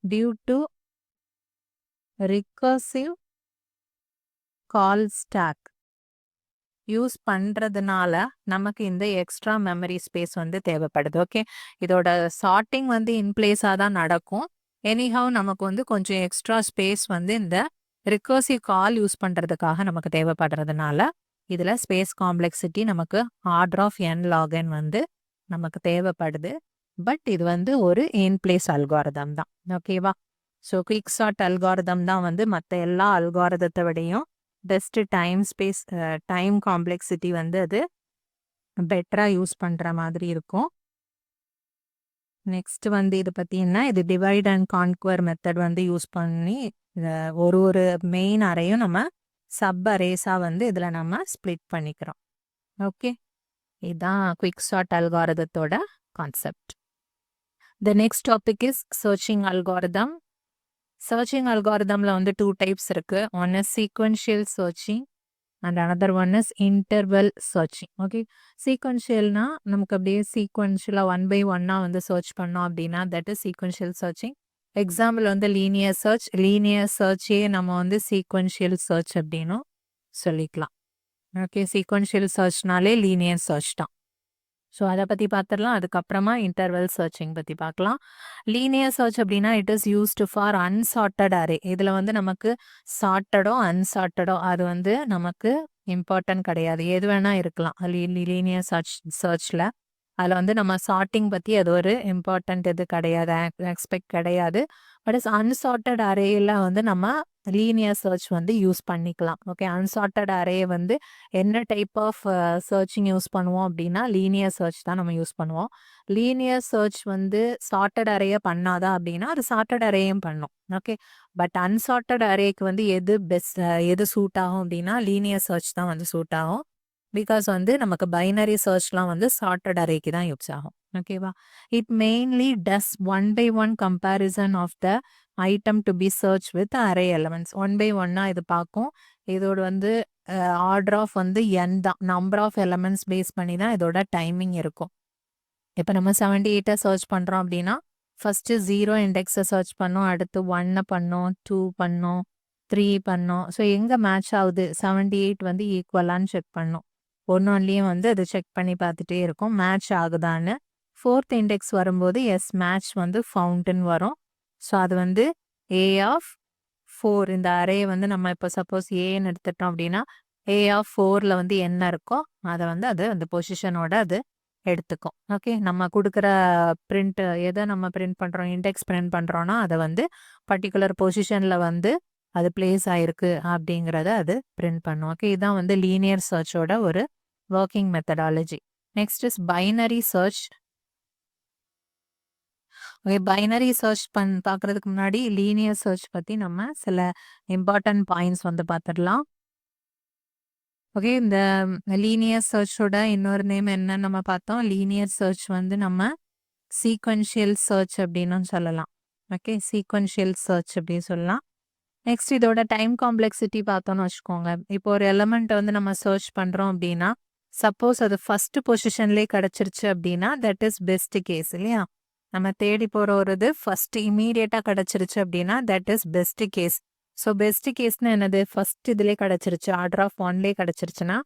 due to recursive call stack use பண்ணுறதுனால நமக்கு இந்த எக்ஸ்ட்ரா மெமரி ஸ்பேஸ் வந்து தேவைப்படுது. ஓகே, இதோட சார்ட்டிங் வந்து இன்பிளேஸாக தான் நடக்கும். எனிஹவ் நமக்கு வந்து கொஞ்சம் எக்ஸ்ட்ரா ஸ்பேஸ் வந்து இந்த ரிகர்சிவ் கால் யூஸ் பண்ணுறதுக்காக நமக்கு தேவைப்படுறதுனால இதில் ஸ்பேஸ் காம்ப்ளெக்சிட்டி நமக்கு order of n log n வந்து நமக்கு தேவைப்படுது. பட் இது வந்து ஒரு இன் பிளேஸ் அல்காரிதம் தான். ஓகேவா? ஸோ குயிக் சார்ட் அல்காரிதம் தான் வந்து மற்ற எல்லா அல்காரிதத்தை விடையும் பெஸ்ட் டைம் காம்ப்ளெக்சிட்டி வந்து அது பெட்டராக யூஸ் பண்ணுற மாதிரி இருக்கும். நெக்ஸ்ட் வந்து இது பார்த்தீங்கன்னா, இது டிவைட் அண்ட் கான்குவர் மெத்தட் வந்து யூஸ் பண்ணி ஒரு மெயின் அறையும் நம்ம சப் அரேஸாக வந்து இதில் நம்ம ஸ்ப்ளிட் பண்ணிக்கிறோம். ஓகே, இதுதான் குயிக் சார்ட் அல்காரிதத்தோட concept. The next topic is searching algorithm. Searching அல்காரிதமில் வந்து 2 டைப்ஸ் இருக்குது. One is sequential searching and another one is interval searching. Okay, சீக்வென்ஷியல்னா நமக்கு அப்படியே சீக்வென்ஷியலாக 1 by 1 வந்து சர்ச் பண்ணோம் அப்படின்னா that is sequential searching. Example வந்து லீனியர் சர்ச்சே நம்ம வந்து சீக்வென்ஷியல் சர்ச் அப்படின்னும் சொல்லிக்கலாம். ஓகே, சீக்வென்ஷியல் சர்ச்னாலே லீனியர் சர்ச் தான். ஸோ அதை பற்றி பார்த்துடலாம். அதுக்கப்புறமா இன்டர்வல் சர்ச்சிங் பற்றி பார்க்கலாம். லீனியர் சர்ச் அப்படின்னா it is used for unsorted array. இதில் வந்து நமக்கு சார்ட்டடோ அன்சார்ட்டடோ அது வந்து நமக்கு இம்பார்ட்டன்ட் கிடையாது, எது வேணால் இருக்கலாம் லீனியர் சர்ச்சில். அதில் வந்து நம்ம சார்ட்டிங் பற்றி அது ஒரு இம்பார்ட்டன்ட் இது கிடையாது, எக்ஸ்பெக்ட் கிடையாது. பட் இஸ் அன்சார்ட்டட் அரேயில் வந்து நம்ம லீனியர் சர்ச் வந்து யூஸ் பண்ணிக்கலாம். ஓகே, அன்சார்ட்டட் அரே வந்து என்ன டைப் ஆஃப் சர்ச்சிங் யூஸ் பண்ணுவோம் அப்படின்னா லீனியர் சர்ச் தான் நம்ம யூஸ் பண்ணுவோம். லீனியர் சர்ச் வந்து சார்ட்டட் அரேயை பண்ணாதா அப்படின்னா அது சார்ட்டட் அரேயும் பண்ணும். ஓகே, பட் அன்சார்ட்டட் அரேக்கு வந்து எது சூட் ஆகும் அப்படின்னா லீனியர் சர்ச் தான் வந்து சூட் ஆகும். பிகாஸ் வந்து நமக்கு பைனரி சர்ச்லாம் வந்து சார்ட்டட் அரேக்கு தான் யூஸ் ஆகும். ஓகேவா? It mainly does 1 by 1 comparison of the item to be search with array elements. 1 by 1 இது பார்க்கும். இதோட வந்து ஆர்டர் ஆஃப் வந்து n தான், நம்பர் ஆஃப் எலமெண்ட்ஸ் பேஸ் பண்ணி தான் இதோட டைமிங் இருக்கும். இப்போ நம்ம 78 சர்ச் பண்ணுறோம் அப்படின்னா ஃபஸ்ட்டு 0 இண்டெக்ஸை சர்ச் பண்ணோம், அடுத்து 1 பண்ணோம், 2 பண்ணோம், 3 பண்ணோம். ஸோ எங்கே மேட்ச் ஆகுது 78 வந்து ஈக்குவலான்னு செக் பண்ணோம். ஒன்றுலேயும் வந்து அது செக் பண்ணி பார்த்துட்டே இருக்கும் மேட்ச் ஆகுதான்னு. 4th இண்டெக்ஸ் வரும்போது எஸ் மேட்ச் வந்து ஃபவுண்டன் வரும். ஸோ அது வந்து ஏ ஆஃப் 4. இந்த அரே வந்து நம்ம இப்போ சப்போஸ் ஏன்னு எடுத்துட்டோம் அப்படின்னா ஏ ஆஃப் 4ல் வந்து என்ன இருக்கோ அதை வந்து அது அந்த பொசிஷனோட அது எடுத்துக்கும். ஓகே, நம்ம கொடுக்குற பிரிண்ட் எதை நம்ம பிரிண்ட் பண்ணுறோம், இண்டெக்ஸ் பிரிண்ட் பண்ணுறோன்னா அதை வந்து பர்டிகுலர் பொசிஷனில் வந்து அது பிளேஸ் ஆயிருக்கு அப்படிங்கிறத அது பிரிண்ட் பண்ணும். ஓகே, இதுதான் வந்து லீனியர் சர்ச்சோட ஒரு working methodology. Next is binary search. Okay, binary search பார்க்குறதுக்கு முன்னாடி லீனியர் சர்ச் பற்றி நம்ம சில இம்பார்ட்டன்ட் பாயிண்ட்ஸ் வந்து பார்த்துடலாம். ஓகே, இந்த லீனியர் சர்ச்சோட இன்னொரு நேம் என்னன்னு நம்ம பார்த்தோம். லீனியர் சர்ச் வந்து நம்ம சீக்வென்ஷியல் சர்ச் அப்படின்னு சொல்லலாம். ஓகே, சீக்வென்ஷியல் சர்ச் அப்படின்னு சொல்லலாம். நெக்ஸ்ட் இதோட டைம் காம்ப்ளெக்சிட்டி பார்த்தோன்னு வச்சுக்கோங்க. இப்போ ஒரு எலமெண்ட் வந்து நம்ம சர்ச் பண்ணுறோம் அப்படின்னா சப்போஸ் அது ஃபர்ஸ்ட் பொசிஷன்லேயே கிடச்சிருச்சு அப்படின்னா தட் இஸ் பெஸ்ட் கேஸ் இல்லையா? நம்ம தேடி போகிற ஒரு இது ஃபர்ஸ்ட் இமீடியட்டாக கிடச்சிருச்சு அப்படின்னா that is best case. So best கேஸ்னு என்னது, ஃபர்ஸ்ட் இதுலேயே கிடச்சிருச்சு, ஆர்டர் ஆஃப் 1லேயே கிடச்சிருச்சுன்னா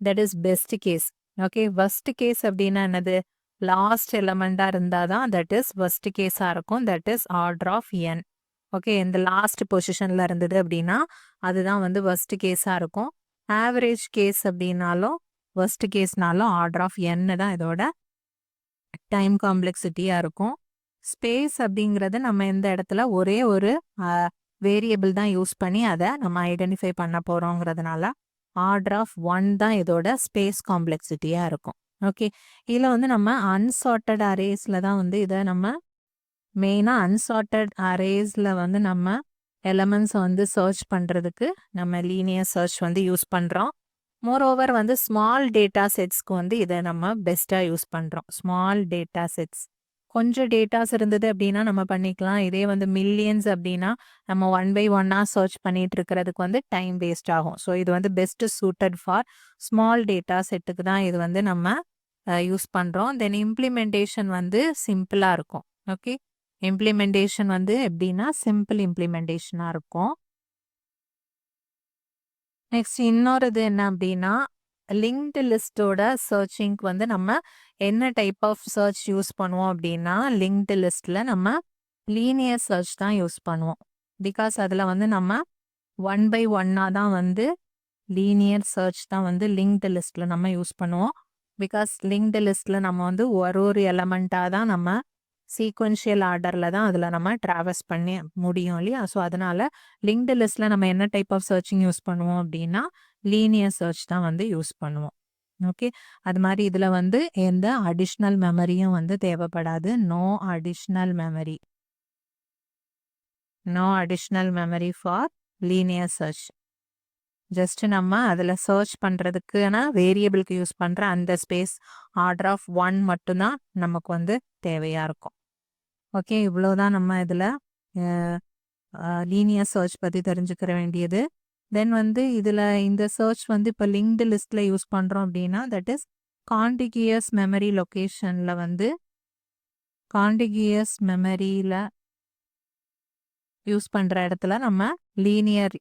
that is best case. Okay, worst case அப்படின்னா என்னது, லாஸ்ட் எலமெண்ட்டாக இருந்தால் தான் தட் இஸ் வர்ஸ்ட் கேஸாக இருக்கும், that is order of n. Okay, இந்த லாஸ்ட் பொசிஷன்ல இருந்தது அப்படின்னா அதுதான் வந்து worst கேஸா இருக்கும். ஆவரேஜ் கேஸ் அப்படின்னாலும் worst கேஸ்னாலும் ஆர்டர் ஆஃப் n தான் இதோட டைம் காம்ப்ளெக்சிட்டியா இருக்கும். ஸ்பேஸ் அப்படிங்கிறது நம்ம இந்த இடத்துல ஒரே ஒரு வேரியபிள் தான் யூஸ் பண்ணி அதை நம்ம ஐடென்டிஃபை பண்ண போறோங்கிறதுனால ஆர்டர் ஆஃப் 1 தான் இதோட ஸ்பேஸ் காம்ப்ளெக்சிட்டியா இருக்கும். ஓகே, இதில் வந்து நம்ம அன்சார்ட்டட் அரேஸ்ல தான் வந்து இதை நம்ம மெயினாக அன்சார்ட்டட் அரேஸில் வந்து நம்ம எலமெண்ட்ஸை வந்து சர்ச் பண்ணுறதுக்கு நம்ம லீனியர் சர்ச் வந்து யூஸ் பண்ணுறோம். மோரோவர் வந்து ஸ்மால் டேட்டா செட்ஸ்க்கு வந்து இதை நம்ம பெஸ்ட்டாக யூஸ் பண்ணுறோம். ஸ்மால் டேட்டா செட்ஸ் கொஞ்சம் டேட்டாஸ் இருந்தது அப்படின்னா நம்ம பண்ணிக்கலாம். இதே வந்து மில்லியன்ஸ் அப்படின்னா நம்ம 1 by 1 சர்ச் பண்ணிட்டு இருக்கிறதுக்கு வந்து டைம் வேஸ்ட் ஆகும். ஸோ இது வந்து best suited for small data செட்டுக்கு தான் இது வந்து நம்ம யூஸ் பண்ணுறோம். தென் இம்ப்ளிமெண்டேஷன் வந்து சிம்பிளாக இருக்கும். ஓகே, இம்ப்ளிமெண்டேஷன் வந்து எப்படின்னா சிம்பிள் இம்ப்ளிமெண்டேஷனாக இருக்கும். நெக்ஸ்ட் இன்னொரு இது என்ன அப்படின்னா லிங்க்டு லிஸ்டோட சர்ச்சிங்க்கு வந்து நம்ம என்ன டைப் ஆஃப் சர்ச் யூஸ் பண்ணுவோம் அப்படின்னா லிங்க்டு லிஸ்ட்ல நம்ம லீனியர் சர்ச் தான் யூஸ் பண்ணுவோம். பிகாஸ் அதில் வந்து நம்ம 1 by 1 தான் வந்து லீனியர் சர்ச் தான் வந்து லிங்க்டு லிஸ்ட்ல நம்ம யூஸ் பண்ணுவோம். பிகாஸ் லிங்க்டு லிஸ்ட்ல நம்ம வந்து ஒரு எலமெண்ட்டாக தான் நம்ம சீக்வென்ஷியல் ஆர்டரில் தான் அதில் நம்ம ட்ராவல்ஸ் பண்ணி முடியும் இல்லையா. ஸோ அதனால லிங்க்டு லிஸ்ட்டில் நம்ம என்ன டைப் ஆஃப் சர்ச்சிங் யூஸ் பண்ணுவோம் அப்படின்னா லீனியர் சர்ச் தான் வந்து யூஸ் பண்ணுவோம். ஓகே, அது மாதிரி இதில் வந்து எந்த அடிஷ்னல் மெமரியும் வந்து தேவைப்படாது. No additional memory for linear search. Just நம்ம அதில் சர்ச் பண்ணுறதுக்குன்னா வேரியபிளுக்கு யூஸ் பண்ணுற அந்த ஸ்பேஸ் ஆர்டர் ஆஃப் 1 மட்டும்தான் நமக்கு வந்து தேவையாக இருக்கும். ஓகே, இவ்வளோதான் நம்ம இதில் லீனியர் சர்ச் பற்றி தெரிஞ்சுக்கிற வேண்டியது. தென் வந்து இதில் இந்த சர்ச் வந்து இப்போ லிங்க்டு லிஸ்ட்டில் யூஸ் பண்ணுறோம் அப்படின்னா தட் இஸ் கான்டிகியஸ் மெமரி லொக்கேஷனில் வந்து கான்டிகியஸ் மெமரியில் யூஸ் பண்ணுற இடத்துல நம்ம லீனியர்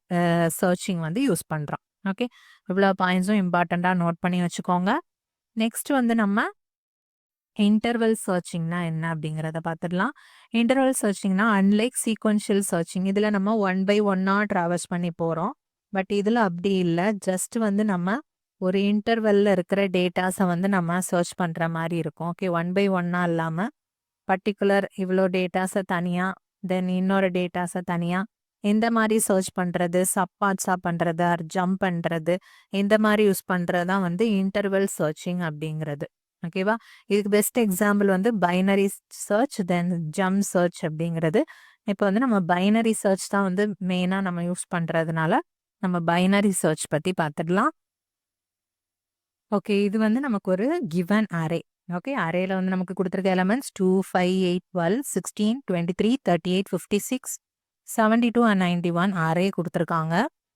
சர்ச்சிங் வந்து யூஸ் பண்ணுறோம். ஓகே, இவ்வளோ பாயிண்ட்ஸும் இம்பார்ட்டண்ட்டாக நோட் பண்ணி வச்சுக்கோங்க. நெக்ஸ்ட் வந்து நம்ம இன்டர்வல் சர்ச்சிங்னா என்ன அப்படிங்கிறத பார்த்துடலாம். இன்டர்வல் சர்ச்சிங்னா அன்லைக் சீக்வென்ஷியல் சர்ச்சிங் இதில் நம்ம 1 by 1 ட்ராவல்ஸ் பண்ணி போகிறோம். பட் இதில் அப்படி இல்லை. ஜஸ்ட் வந்து நம்ம ஒரு இன்டர்வெல்ல இருக்கிற டேட்டாஸை வந்து நம்ம சர்ச் பண்ணுற மாதிரி இருக்கும். ஓகே, 1 by 1 இல்லாமல் பர்டிகுலர் இவ்வளோ டேட்டாஸை தனியாக தென் இன்னொரு டேட்டாஸை தனியாக இந்த மாதிரி சர்ச் பண்ணுறது, சப்பார்ட்ஸாக பண்ணுறது, ஆர் ஜம்ப் பண்ணுறது இந்த மாதிரி யூஸ் பண்ணுறது தான் வந்து இன்டர்வல் சர்ச்சிங் அப்படிங்கிறது. ஓகேவா, இதுக்கு பெஸ்ட் எக்ஸாம்பிள் வந்து பைனரி சர்ச் தென் ஜம்ப் சர்ச் அப்படிங்கிறது. இப்போ வந்து நம்ம பைனரி சர்ச் தான் வந்து மெயினாக நம்ம யூஸ் பண்ணுறதுனால நம்ம பைனரி சர்ச் பற்றி பார்த்துடலாம். ஓகே, இது வந்து நமக்கு ஒரு கிவன் அரே. ஓகே, அரேல வந்து நமக்கு கொடுத்துருக்க எலமெண்ட்ஸ் 2, 5, 8, 12, 16, 23, 38, 56, 72 and 91 அரே கொடுத்துருக்காங்க.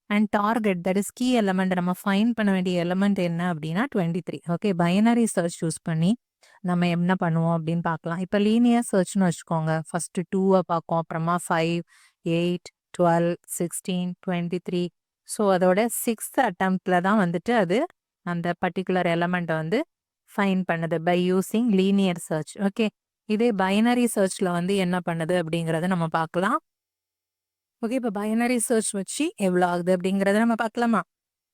And target that is key element நம்ம ஃபைண்ட் பண்ண வேண்டிய எலமெண்ட் என்ன அப்படின்னா 23. ஓகே, பைனரி சர்ச் யூஸ் பண்ணி நம்ம என்ன பண்ணுவோம் அப்படின்னு பார்க்கலாம். இப்போ லீனியர் சர்ச்னு வச்சுக்கோங்க. ஃபர்ஸ்ட் 2 பார்க்கும், அப்புறமா 5, 8, 12, 16, 23. ஸோ அதோட 6th அட்டம்ப்ட்ல தான் வந்துட்டு அது அந்த பர்டிகுலர் எலமெண்ட்டை வந்து ஃபைண்ட் பண்ணுது by using linear search. Okay, இதே பைனரி சர்ச்சில் வந்து என்ன பண்ணுது அப்படிங்கிறத நம்ம பார்க்கலாம். ஓகே, இப்போ பைனரி சர்ச் வச்சு எவ்வளோ ஆகுது அப்படிங்கிறத நம்ம பார்க்கலாமா?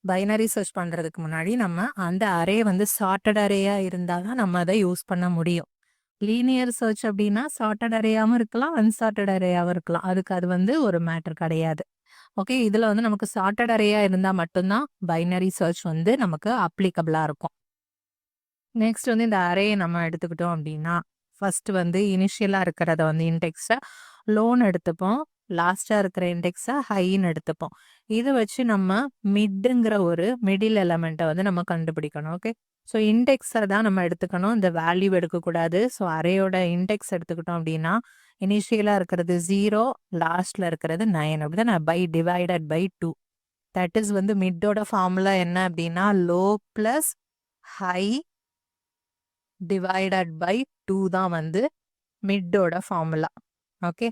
பைனரி சர்ச் பண்ணுறதுக்கு முன்னாடி நம்ம அந்த அரே வந்து சார்ட்டட் அரேயாக இருந்தால் தான் நம்ம அதை யூஸ் பண்ண முடியும். லீனியர் சர்ச் அப்படின்னா சார்ட்டட் அரேயாகவும் இருக்கலாம், அன்சார்ட்டட் அரேயாகவும் இருக்கலாம். அதுக்கு அது வந்து ஒரு மேட்டர் கிடையாது. ஓகே, இதில் வந்து நமக்கு சார்ட்டட் அரேயாக இருந்தால் மட்டும்தான் பைனரி சர்ச் வந்து நமக்கு அப்ளிகபிளாக இருக்கும். நெக்ஸ்ட் வந்து இந்த அரேயை நம்ம எடுத்துக்கிட்டோம் அப்படின்னா ஃபர்ஸ்ட் வந்து இனிஷியலாக இருக்கிறத வந்து இண்டெக்ஸை லோன்னு எடுத்துப்போம், லாஸ்ட்டாக இருக்கிற இண்டெக்ஸை ஹைன்னு எடுத்துப்போம். இதை வச்சு நம்ம மிட்டுங்கிற ஒரு மிடில் எலமெண்ட்டை வந்து நம்ம கண்டுபிடிக்கணும். ஓகே, ஸோ இண்டெக்ஸை தான் நம்ம எடுத்துக்கணும், இந்த வேல்யூ எடுக்கக்கூடாது. ஸோ அரேயோட இண்டெக்ஸ் எடுத்துக்கிட்டோம் அப்படின்னா இனிஷியலாக இருக்கிறது 0, லாஸ்ட்டில் இருக்கிறது 9 அப்படி தான் by divided by 2. That is வந்து மிட்டோட ஃபார்முலா என்ன அப்படின்னா low plus high divided by 2 தான் வந்து மிட்டோட ஃபார்முலா. ஓகே,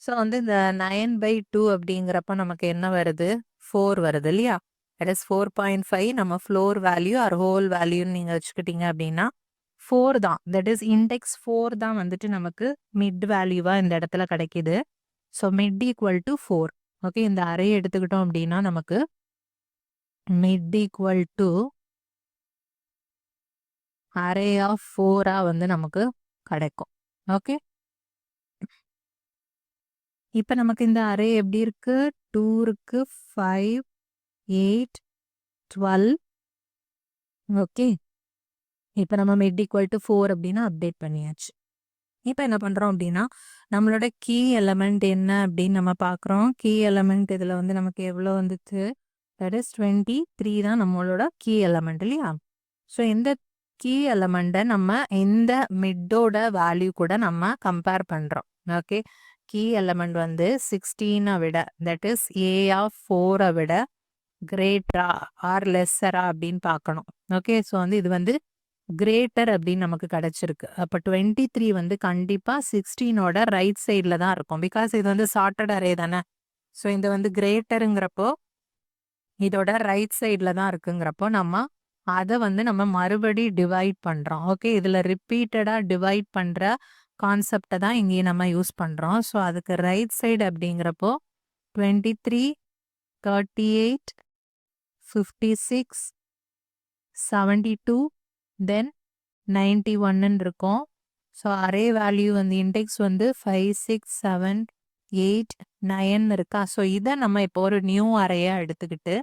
ஸோ வந்து இந்த 9 by 2 அப்படிங்கிறப்ப நமக்கு என்ன வருது? 4 வருது இல்லையா? தட் இஸ் 4.5 நம்ம ஃப்ளோர் வேல்யூ ஆர் ஹோல் வேல்யூன்னு நீங்கள் வச்சுக்கிட்டீங்க அப்படின்னா 4 தான். தட் இஸ் இண்டெக்ஸ் 4 தான் வந்துட்டு நமக்கு மிட் வேல்யூவாக இந்த இடத்துல கிடைக்கிது. So mid equal to 4. Okay, இந்த அரே எடுத்துக்கிட்டோம் அப்படின்னா நமக்கு mid equal to array of 4 வந்து நமக்கு கிடைக்கும். ஓகே, இப்போ நமக்கு இந்த அரே எப்படி இருக்கு? 2 இருக்கு, 5, 8, 12. ஓகே, இப்போ நம்ம மிட் ஈக்குவல் டு 4 அப்படின்னா அப்டேட் பண்ணியாச்சு. இப்போ என்ன பண்ணுறோம் அப்படின்னா நம்மளோட கீ எலமெண்ட் என்ன அப்படின்னு நம்ம பார்க்குறோம். கீ எலமெண்ட் இதில் வந்து நமக்கு எவ்வளோ வந்துச்சு? தட் இஸ் 23 தான் நம்மளோட கீ எலமெண்ட் இல்லையா? ஸோ இந்த கீ எலமெண்ட்டை நம்ம இந்த மிட்டோட வேல்யூ கூட நம்ம கம்பேர் பண்ணுறோம். ஓகே, கீ எலமெண்ட் வந்து 16 விட, தட் இஸ் ஏ ஆஃப் 4 விட கிரேட்டரா ஆர் லெஸ்ஸரா அப்படின்னு பார்க்கணும். ஓகே, ஸோ வந்து இது வந்து கிரேட்டர் அப்படின்னு நமக்கு கிடைச்சிருக்கு. அப்போ 23 வந்து கண்டிப்பாக 16ஓட ரைட் சைடில் தான் இருக்கும். பிகாஸ் இது வந்து சார்ட்டட் அரே தானே. ஸோ இது வந்து கிரேட்டருங்கிறப்போ இதோட ரைட் சைடில் தான் இருக்குங்கிறப்போ நம்ம அதை வந்து நம்ம மறுபடி டிவைட் பண்ணுறோம். ஓகே, இதில் ரிப்பீட்டடாக டிவைட் பண்ணுற கான்செப்டை தான் இங்கேயும் நம்ம யூஸ் பண்ணுறோம். ஸோ அதுக்கு ரைட் சைடு அப்படிங்கிறப்போ 23, 38, 56, 72, தென் 91 இருக்கும். ஸோ அரே வேல்யூ வந்து இண்டெக்ஸ் வந்து 5, 6, 7, 8, 9 இருக்கா. ஸோ இதை நம்ம இப்போ ஒரு நியூ அரேயாக எடுத்துக்கிட்டு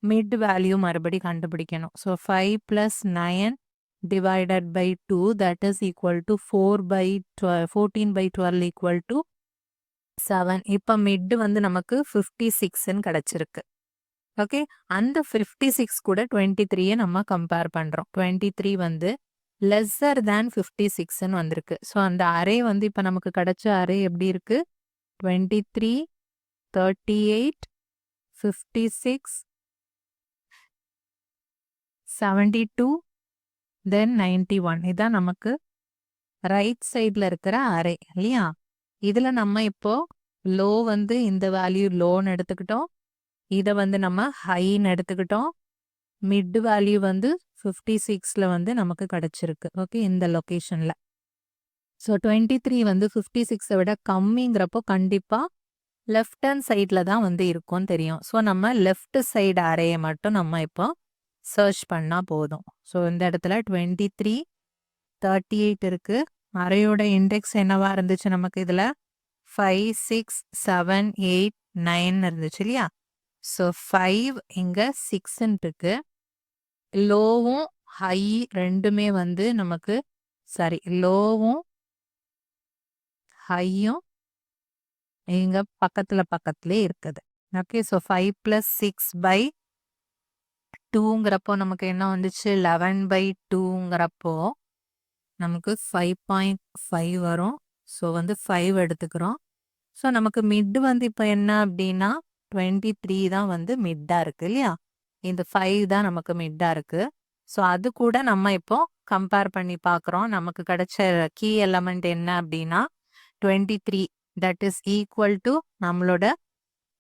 மிட் வேல்யூ மறுபடி கண்டுபிடிக்கணும். So 5 + 9 divided by 2 that is equal to 14/12 equal to 7. இப்போ மிட் வந்து நமக்கு 56ன்னு கிடைச்சிருக்கு. ஓகே, அந்த 56 கூட 23 நம்ம கம்பேர் பண்ணுறோம். 23 வந்து லெஸ்ஸர் தேன் 56ன்னு வந்திருக்கு. ஸோ அந்த அரே வந்து இப்போ நமக்கு கிடைச்ச அரே எப்படி இருக்கு? 23, 38, 56, 72, தென் 91. இதான் நமக்கு ரைட் சைடில் இருக்கிற அரே இல்லையா? இதில் நம்ம இப்போ லோ வந்து இந்த வேல்யூ லோன்னு எடுத்துக்கிட்டோம், இதை வந்து நம்ம ஹைன்னு எடுத்துக்கிட்டோம், மிட் வேல்யூ வந்து 56ல் வந்து நமக்கு கிடைச்சிருக்கு. ஓகே, இந்த லொக்கேஷனில். ஸோ 23 வந்து 56ஐ விட கம்மிங்கிறப்போ கண்டிப்பாக லெஃப்ட் ஹேண்ட் சைடில் தான் வந்து இருக்கும்னு தெரியும். ஸோ நம்ம லெஃப்ட் சைடு அரேயை மட்டும் நம்ம இப்போ சர்ச் பண்ணால் போதும். ஸோ இந்த இடத்துல 23, 38 இருக்குது. அரேயோட இண்டெக்ஸ் என்னவா இருந்துச்சு நமக்கு? இதில் 5, 6, 7, 8, 9 இருந்துச்சு இல்லையா? ஸோ 5 இங்கே 6ன்னு இருக்கு. லோவும் ஹை ரெண்டுமே வந்து நமக்கு லோவும் ஹையும் இங்கே பக்கத்துலேயே இருக்குது. ஓகே, ஸோ 5 + 6/2ங்கிறப்போ நமக்கு என்ன வந்துச்சு? 11/2ங்கிறப்போ நமக்கு 5.5 வரும். ஸோ வந்து 5 எடுத்துக்கிறோம். ஸோ நமக்கு மிட் வந்து இப்போ என்ன அப்படின்னா 23 தான் வந்து மிட்டாக இருக்குது இல்லையா? இந்த 5 தான் நமக்கு மிட்டாக இருக்குது. ஸோ அது கூட நம்ம இப்போ கம்பேர் பண்ணி பார்க்குறோம். நமக்கு கிடைச்ச கீ எலமெண்ட் என்ன அப்படின்னா 23, தட் இஸ் ஈக்குவல் டு நம்மளோட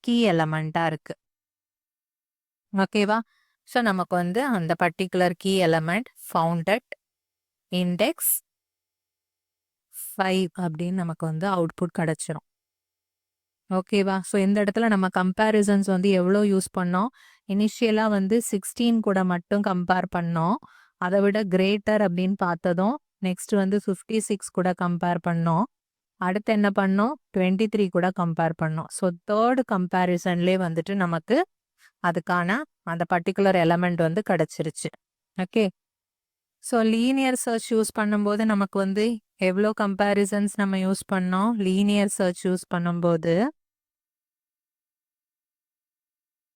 கீ எலமெண்ட்டாக இருக்குது. ஓகேவா? ஸோ நமக்கு வந்து அந்த particular key element found at index 5 அப்படின்னு நமக்கு வந்து அவுட்புட் கிடைச்சிரும். ஓகேவா? ஸோ இந்த இடத்துல நம்ம கம்பேரிசன்ஸ் வந்து எவ்வளோ யூஸ் பண்ணோம்? இனிஷியலாக வந்து 16 கூட மட்டும் கம்பேர் பண்ணோம். அதை விட கிரேட்டர் அப்படின்னு பார்த்ததும் நெக்ஸ்ட் வந்து 56 கூட கம்பேர் பண்ணோம். அடுத்து என்ன பண்ணோம்? 23 கூட கம்பேர் பண்ணோம். ஸோ தேர்ட் கம்பேரிசன்லேயே வந்துட்டு நமக்கு அதுக்கான அந்த பர்டிகுலர் எலமெண்ட் வந்து கிடச்சிருச்சு. Okay, so linear search use பண்ணும்போது நமக்கு வந்து எவ்வளோ கம்பேரிசன்ஸ் நம்ம யூஸ் பண்ணோம்? லீனியர் சர்ச் யூஸ் பண்ணும்போது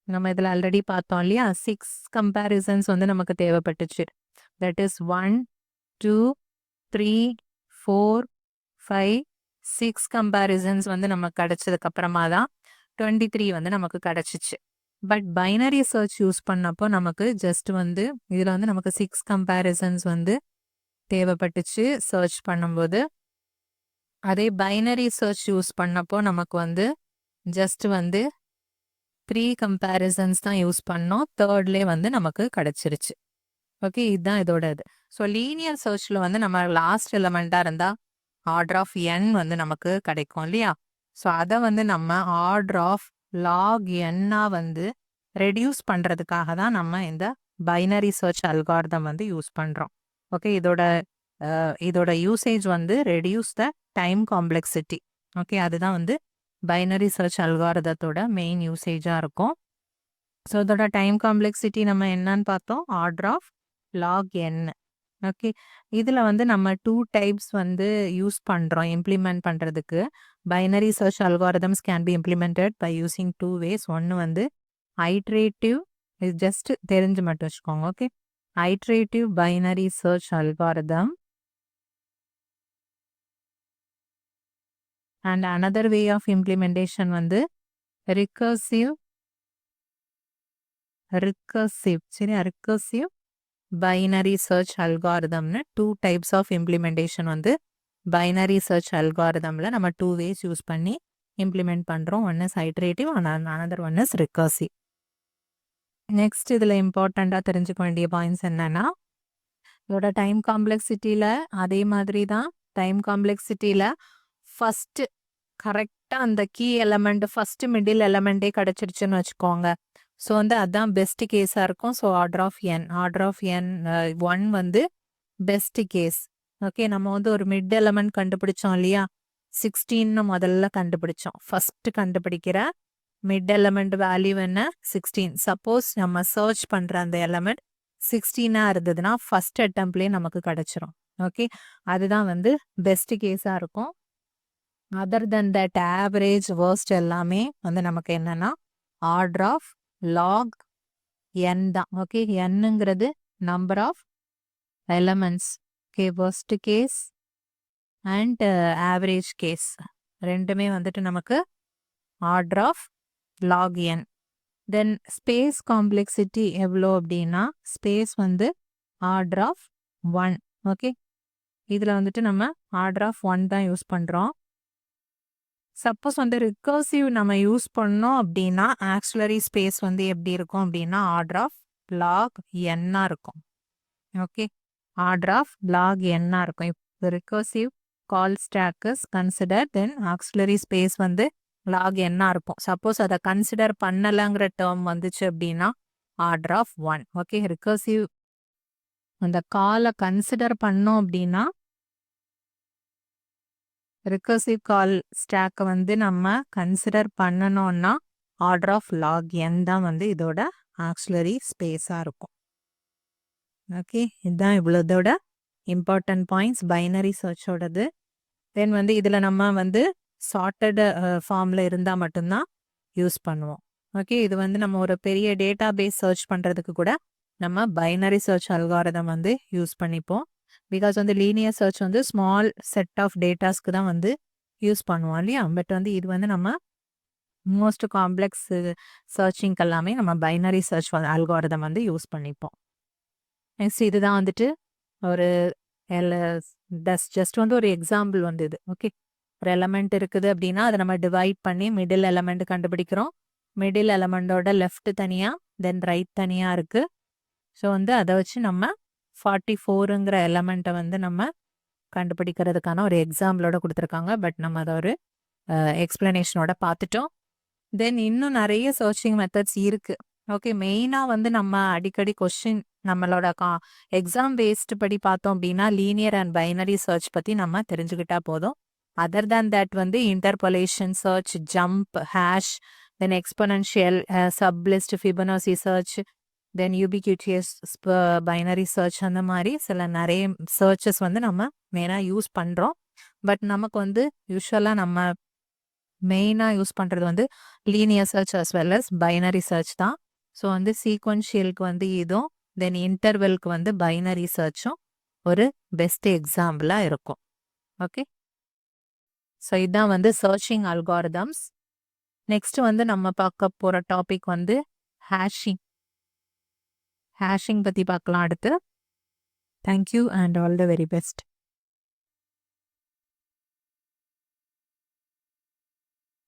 நம்ம இதில் ஆல்ரெடி பார்த்தோம் இல்லையா? 6 கம்பேரிசன்ஸ் வந்து நமக்கு தேவைப்பட்டுச்சு. தட் இஸ் 1, 2, 3, 4, 5, 6 கம்பேரிசன்ஸ் வந்து நமக்கு கிடைச்சதுக்கு அப்புறமா தான் 23 வந்து நமக்கு கிடைச்சிச்சு. பட் பைனரி சர்ச் யூஸ் பண்ணப்போ நமக்கு ஜஸ்ட் வந்து இதில் வந்து நமக்கு 6 கம்பேரிசன்ஸ் வந்து தேவைப்பட்டுச்சு சர்ச் பண்ணும்போது. அதே பைனரி சர்ச் யூஸ் பண்ணப்போ நமக்கு வந்து ஜஸ்ட் வந்து 3 கம்பேரிசன்ஸ் தான் யூஸ் பண்ணோம். தேர்ட்லேயே வந்து நமக்கு கிடைச்சிருச்சு. ஓகே, இதுதான் இதோட இது. ஸோ லீனியர் சர்ச்சில் வந்து நம்ம லாஸ்ட் எலமெண்ட்டாக இருந்தால் ஆர்டர் ஆஃப் n வந்து நமக்கு கிடைக்கும் இல்லையா? ஸோ அதை வந்து நம்ம ஆர்டர் ஆஃப் லாக் என்னா வந்து ரெடியூஸ் பண்ணுறதுக்காக தான் நம்ம இந்த பைனரி சர்ச் அல்காரிதம் வந்து யூஸ் பண்ணுறோம். ஓகே, இதோட யூசேஜ் வந்து reduce the time complexity. Okay, அதுதான் வந்து பைனரி சர்ச் அல்காரிதத்தோட மெயின் யூசேஜாக இருக்கும். ஸோ இதோட டைம் காம்ப்ளெக்சிட்டி நம்ம என்னன்னு பார்த்தோம், order of log n. Okay, இதில் வந்து நம்ம 2 டைப்ஸ் வந்து யூஸ் பண்ணுறோம் இம்ப்ளிமெண்ட் பண்ணுறதுக்கு. Binary search algorithms can be implemented by using 2 ways. ஒன்று வந்து ஐட்ரேட்டிவ், இது ஜஸ்ட் தெரிஞ்சு மட்டும் வச்சுக்கோங்க. Okay, iterative binary search algorithm. And another way of implementation வந்து recursive binary search algorithmனு 2 types of implementation வந்து binary search algorithmல நம்ம 2 ways யூஸ் பண்ணி implement பண்றோம். one is iterative and another one is recursive. next இதில் இம்பார்ட்டண்ட்டாக தெரிஞ்சுக்க வேண்டிய பாயிண்ட்ஸ் என்னன்னா, இதோட டைம் காம்ப்ளெக்சிட்டியில் அதே மாதிரி தான் டைம் காம்ப்ளெக்சிட்டியில் ஃபஸ்ட்டு கரெக்டாக அந்த கீ எலமெண்ட் ஃபஸ்ட்டு மிடில் எலமெண்ட்டே கிடச்சிருச்சுன்னு வச்சுக்கோங்க. ஸோ வந்து அதுதான் பெஸ்ட் கேஸாக இருக்கும். ஸோ ஆர்டர் ஆஃப் என் 1 வந்து பெஸ்ட் கேஸ். ஓகே, நம்ம வந்து ஒரு மிட் எலமெண்ட் கண்டுபிடிச்சோம் இல்லையா, 16 முதல்ல கண்டுபிடிச்சோம். ஃபஸ்ட்டு கண்டுபிடிக்கிற மிட் எலமெண்ட் வேல்யூ என்ன, 16. சப்போஸ் நம்ம சர்ச் பண்ணுற அந்த எலமெண்ட் 16 இருந்ததுன்னா ஃபஸ்ட் அட்டம்ப்ட்லேயே நமக்கு கிடச்சிரும். ஓகே, அதுதான் வந்து பெஸ்ட் கேஸாக இருக்கும். Other then that average worst எல்லாமே வந்து நமக்கு என்னன்னா ஆர்டர் ஆஃப் லாக் என் தான். ஓகே, என்னங்கிறது number of elements. Okay, worst case and average case ரெண்டுமே வந்துட்டு நமக்கு order of log n. Then space complexity எவ்வளோ அப்படின்னா, ஸ்பேஸ் வந்து ஆர்டர் ஆஃப் 1. ஓகே, இதில் வந்துட்டு நம்ம ஆர்டர் ஆஃப் 1 தான் யூஸ் பண்ணுறோம். சப்போஸ் வந்து ரிகர்சிவ் நம்ம யூஸ் பண்ணோம் அப்படின்னா ஆக்சிலரி ஸ்பேஸ் வந்து எப்படி இருக்கும் அப்படின்னா ஆர்டர் ஆஃப் லாக் என்னா இருக்கும். ஓகே, ஆர்டர் ஆஃப் லாக் என்னா இருக்கும். இப்போ recursive call stack is consider, then auxiliary space வந்து லாக் என்னா இருக்கும். சப்போஸ் அதை கன்சிடர் பண்ணலைங்கிற டேர்ம் வந்துச்சு அப்படின்னா ஆர்டர் ஆஃப் 1. ஓகே, ரிகர்சிவ் அந்த காலை கன்சிடர் பண்ணோம் அப்படின்னா ரிகர்சிவ் கால் ஸ்டாக்கை வந்து நம்ம கன்சிடர் பண்ணணும்னா ஆர்டர் ஆஃப் லாக் என் தான் வந்து இதோட ஆக்சிலரி ஸ்பேஸாக இருக்கும். ஓகே, இதுதான் இவ்வளோதோட இம்பார்ட்டன்ட் பாயிண்ட்ஸ் பைனரி சர்ச்சோடது. தென் வந்து இதில் நம்ம வந்து சார்ட்டட் ஃபார்மில் இருந்தால் மட்டும்தான் யூஸ் பண்ணுவோம். ஓகே, இது வந்து நம்ம ஒரு பெரிய டேட்டா பேஸ் சர்ச் பண்ணுறதுக்கு கூட நம்ம பைனரி சர்ச் அல்காரிதம் வந்து யூஸ் பண்ணிப்போம். பிகாஸ் வந்து லீனியர் சர்ச் வந்து ஸ்மால் செட் ஆஃப் டேட்டாஸ்க்கு தான் வந்து யூஸ் பண்ணுவோம் இல்லையா. பட் வந்து இது வந்து நம்ம மோஸ்ட் காம்ப்ளெக்ஸ் சர்ச்சிங்க்கு எல்லாமே நம்ம பைனரி சர்ச் அல்காரிதம் வந்து யூஸ் பண்ணிப்போம். நெக்ஸ்ட் இதுதான் வந்துட்டு ஒரு ஜஸ்ட் வந்து ஒரு எக்ஸாம்பிள் வந்து இது. ஓகே, ஒரு எலமெண்ட் இருக்குது அப்படின்னா அதை நம்ம டிவைட் பண்ணி மிடில் எலமெண்ட் கண்டுபிடிக்கிறோம். மிடில் எலமெண்டோட லெஃப்ட் தனியாக தென் ரைட் தனியாக இருக்குது. ஸோ வந்து அதை வச்சு நம்ம 44ங்கிற எலமெண்ட்டை வந்து நம்ம கண்டுபிடிக்கிறதுக்கான ஒரு எக்ஸாம்பிளோட கொடுத்துருக்காங்க. பட் நம்ம அதை ஒரு எக்ஸ்பிளனேஷனோட பார்த்துட்டோம். தென் இன்னும் நிறைய சர்ச்சிங் மெத்தட்ஸ் இருக்குது. ஓகே, மெயினாக வந்து நம்ம அடிக்கடி கொஸ்டின் நம்மளோட எக்ஸாம் பேஸ்டு படி பார்த்தோம் அப்படின்னா லீனியர் அண்ட் பைனரி சர்ச் பற்றி நம்ம தெரிஞ்சுக்கிட்டா போதும். அதர் தேன் தட் வந்து இன்டர்பொலேஷன் சர்ச், ஜம்ப், ஹேஷ், தென் எக்ஸ்பொனன்ஷியல், சப்லிஸ்ட், ஃபிபனாசி சர்ச், தென் யூபிக்யூட்டியஸ் பைனரி சர்ச், அந்த மாதிரி சில நிறைய சர்ச்சஸ் வந்து நம்ம மெயினாக யூஸ் பண்ணுறோம். பட் நமக்கு வந்து யூஸ்வலாக நம்ம மெயினாக யூஸ் பண்ணுறது வந்து linear search as well as binary search தான். ஸோ வந்து சீக்வன்ஷியலுக்கு வந்து இதுவும் தென் இன்டர்வெல்க்கு வந்து பைனரி சர்ச்சும் ஒரு பெஸ்ட் எக்ஸாம்பிளாக இருக்கும். ஓகே, ஸோ இதுதான் வந்து சர்ச்சிங் அல்காரிதம்ஸ். நெக்ஸ்ட் வந்து நம்ம பார்க்க போகிற டாபிக் வந்து ஹேஷிங் பற்றி பார்க்கலாம் அடுத்து. Thank you and all the very best.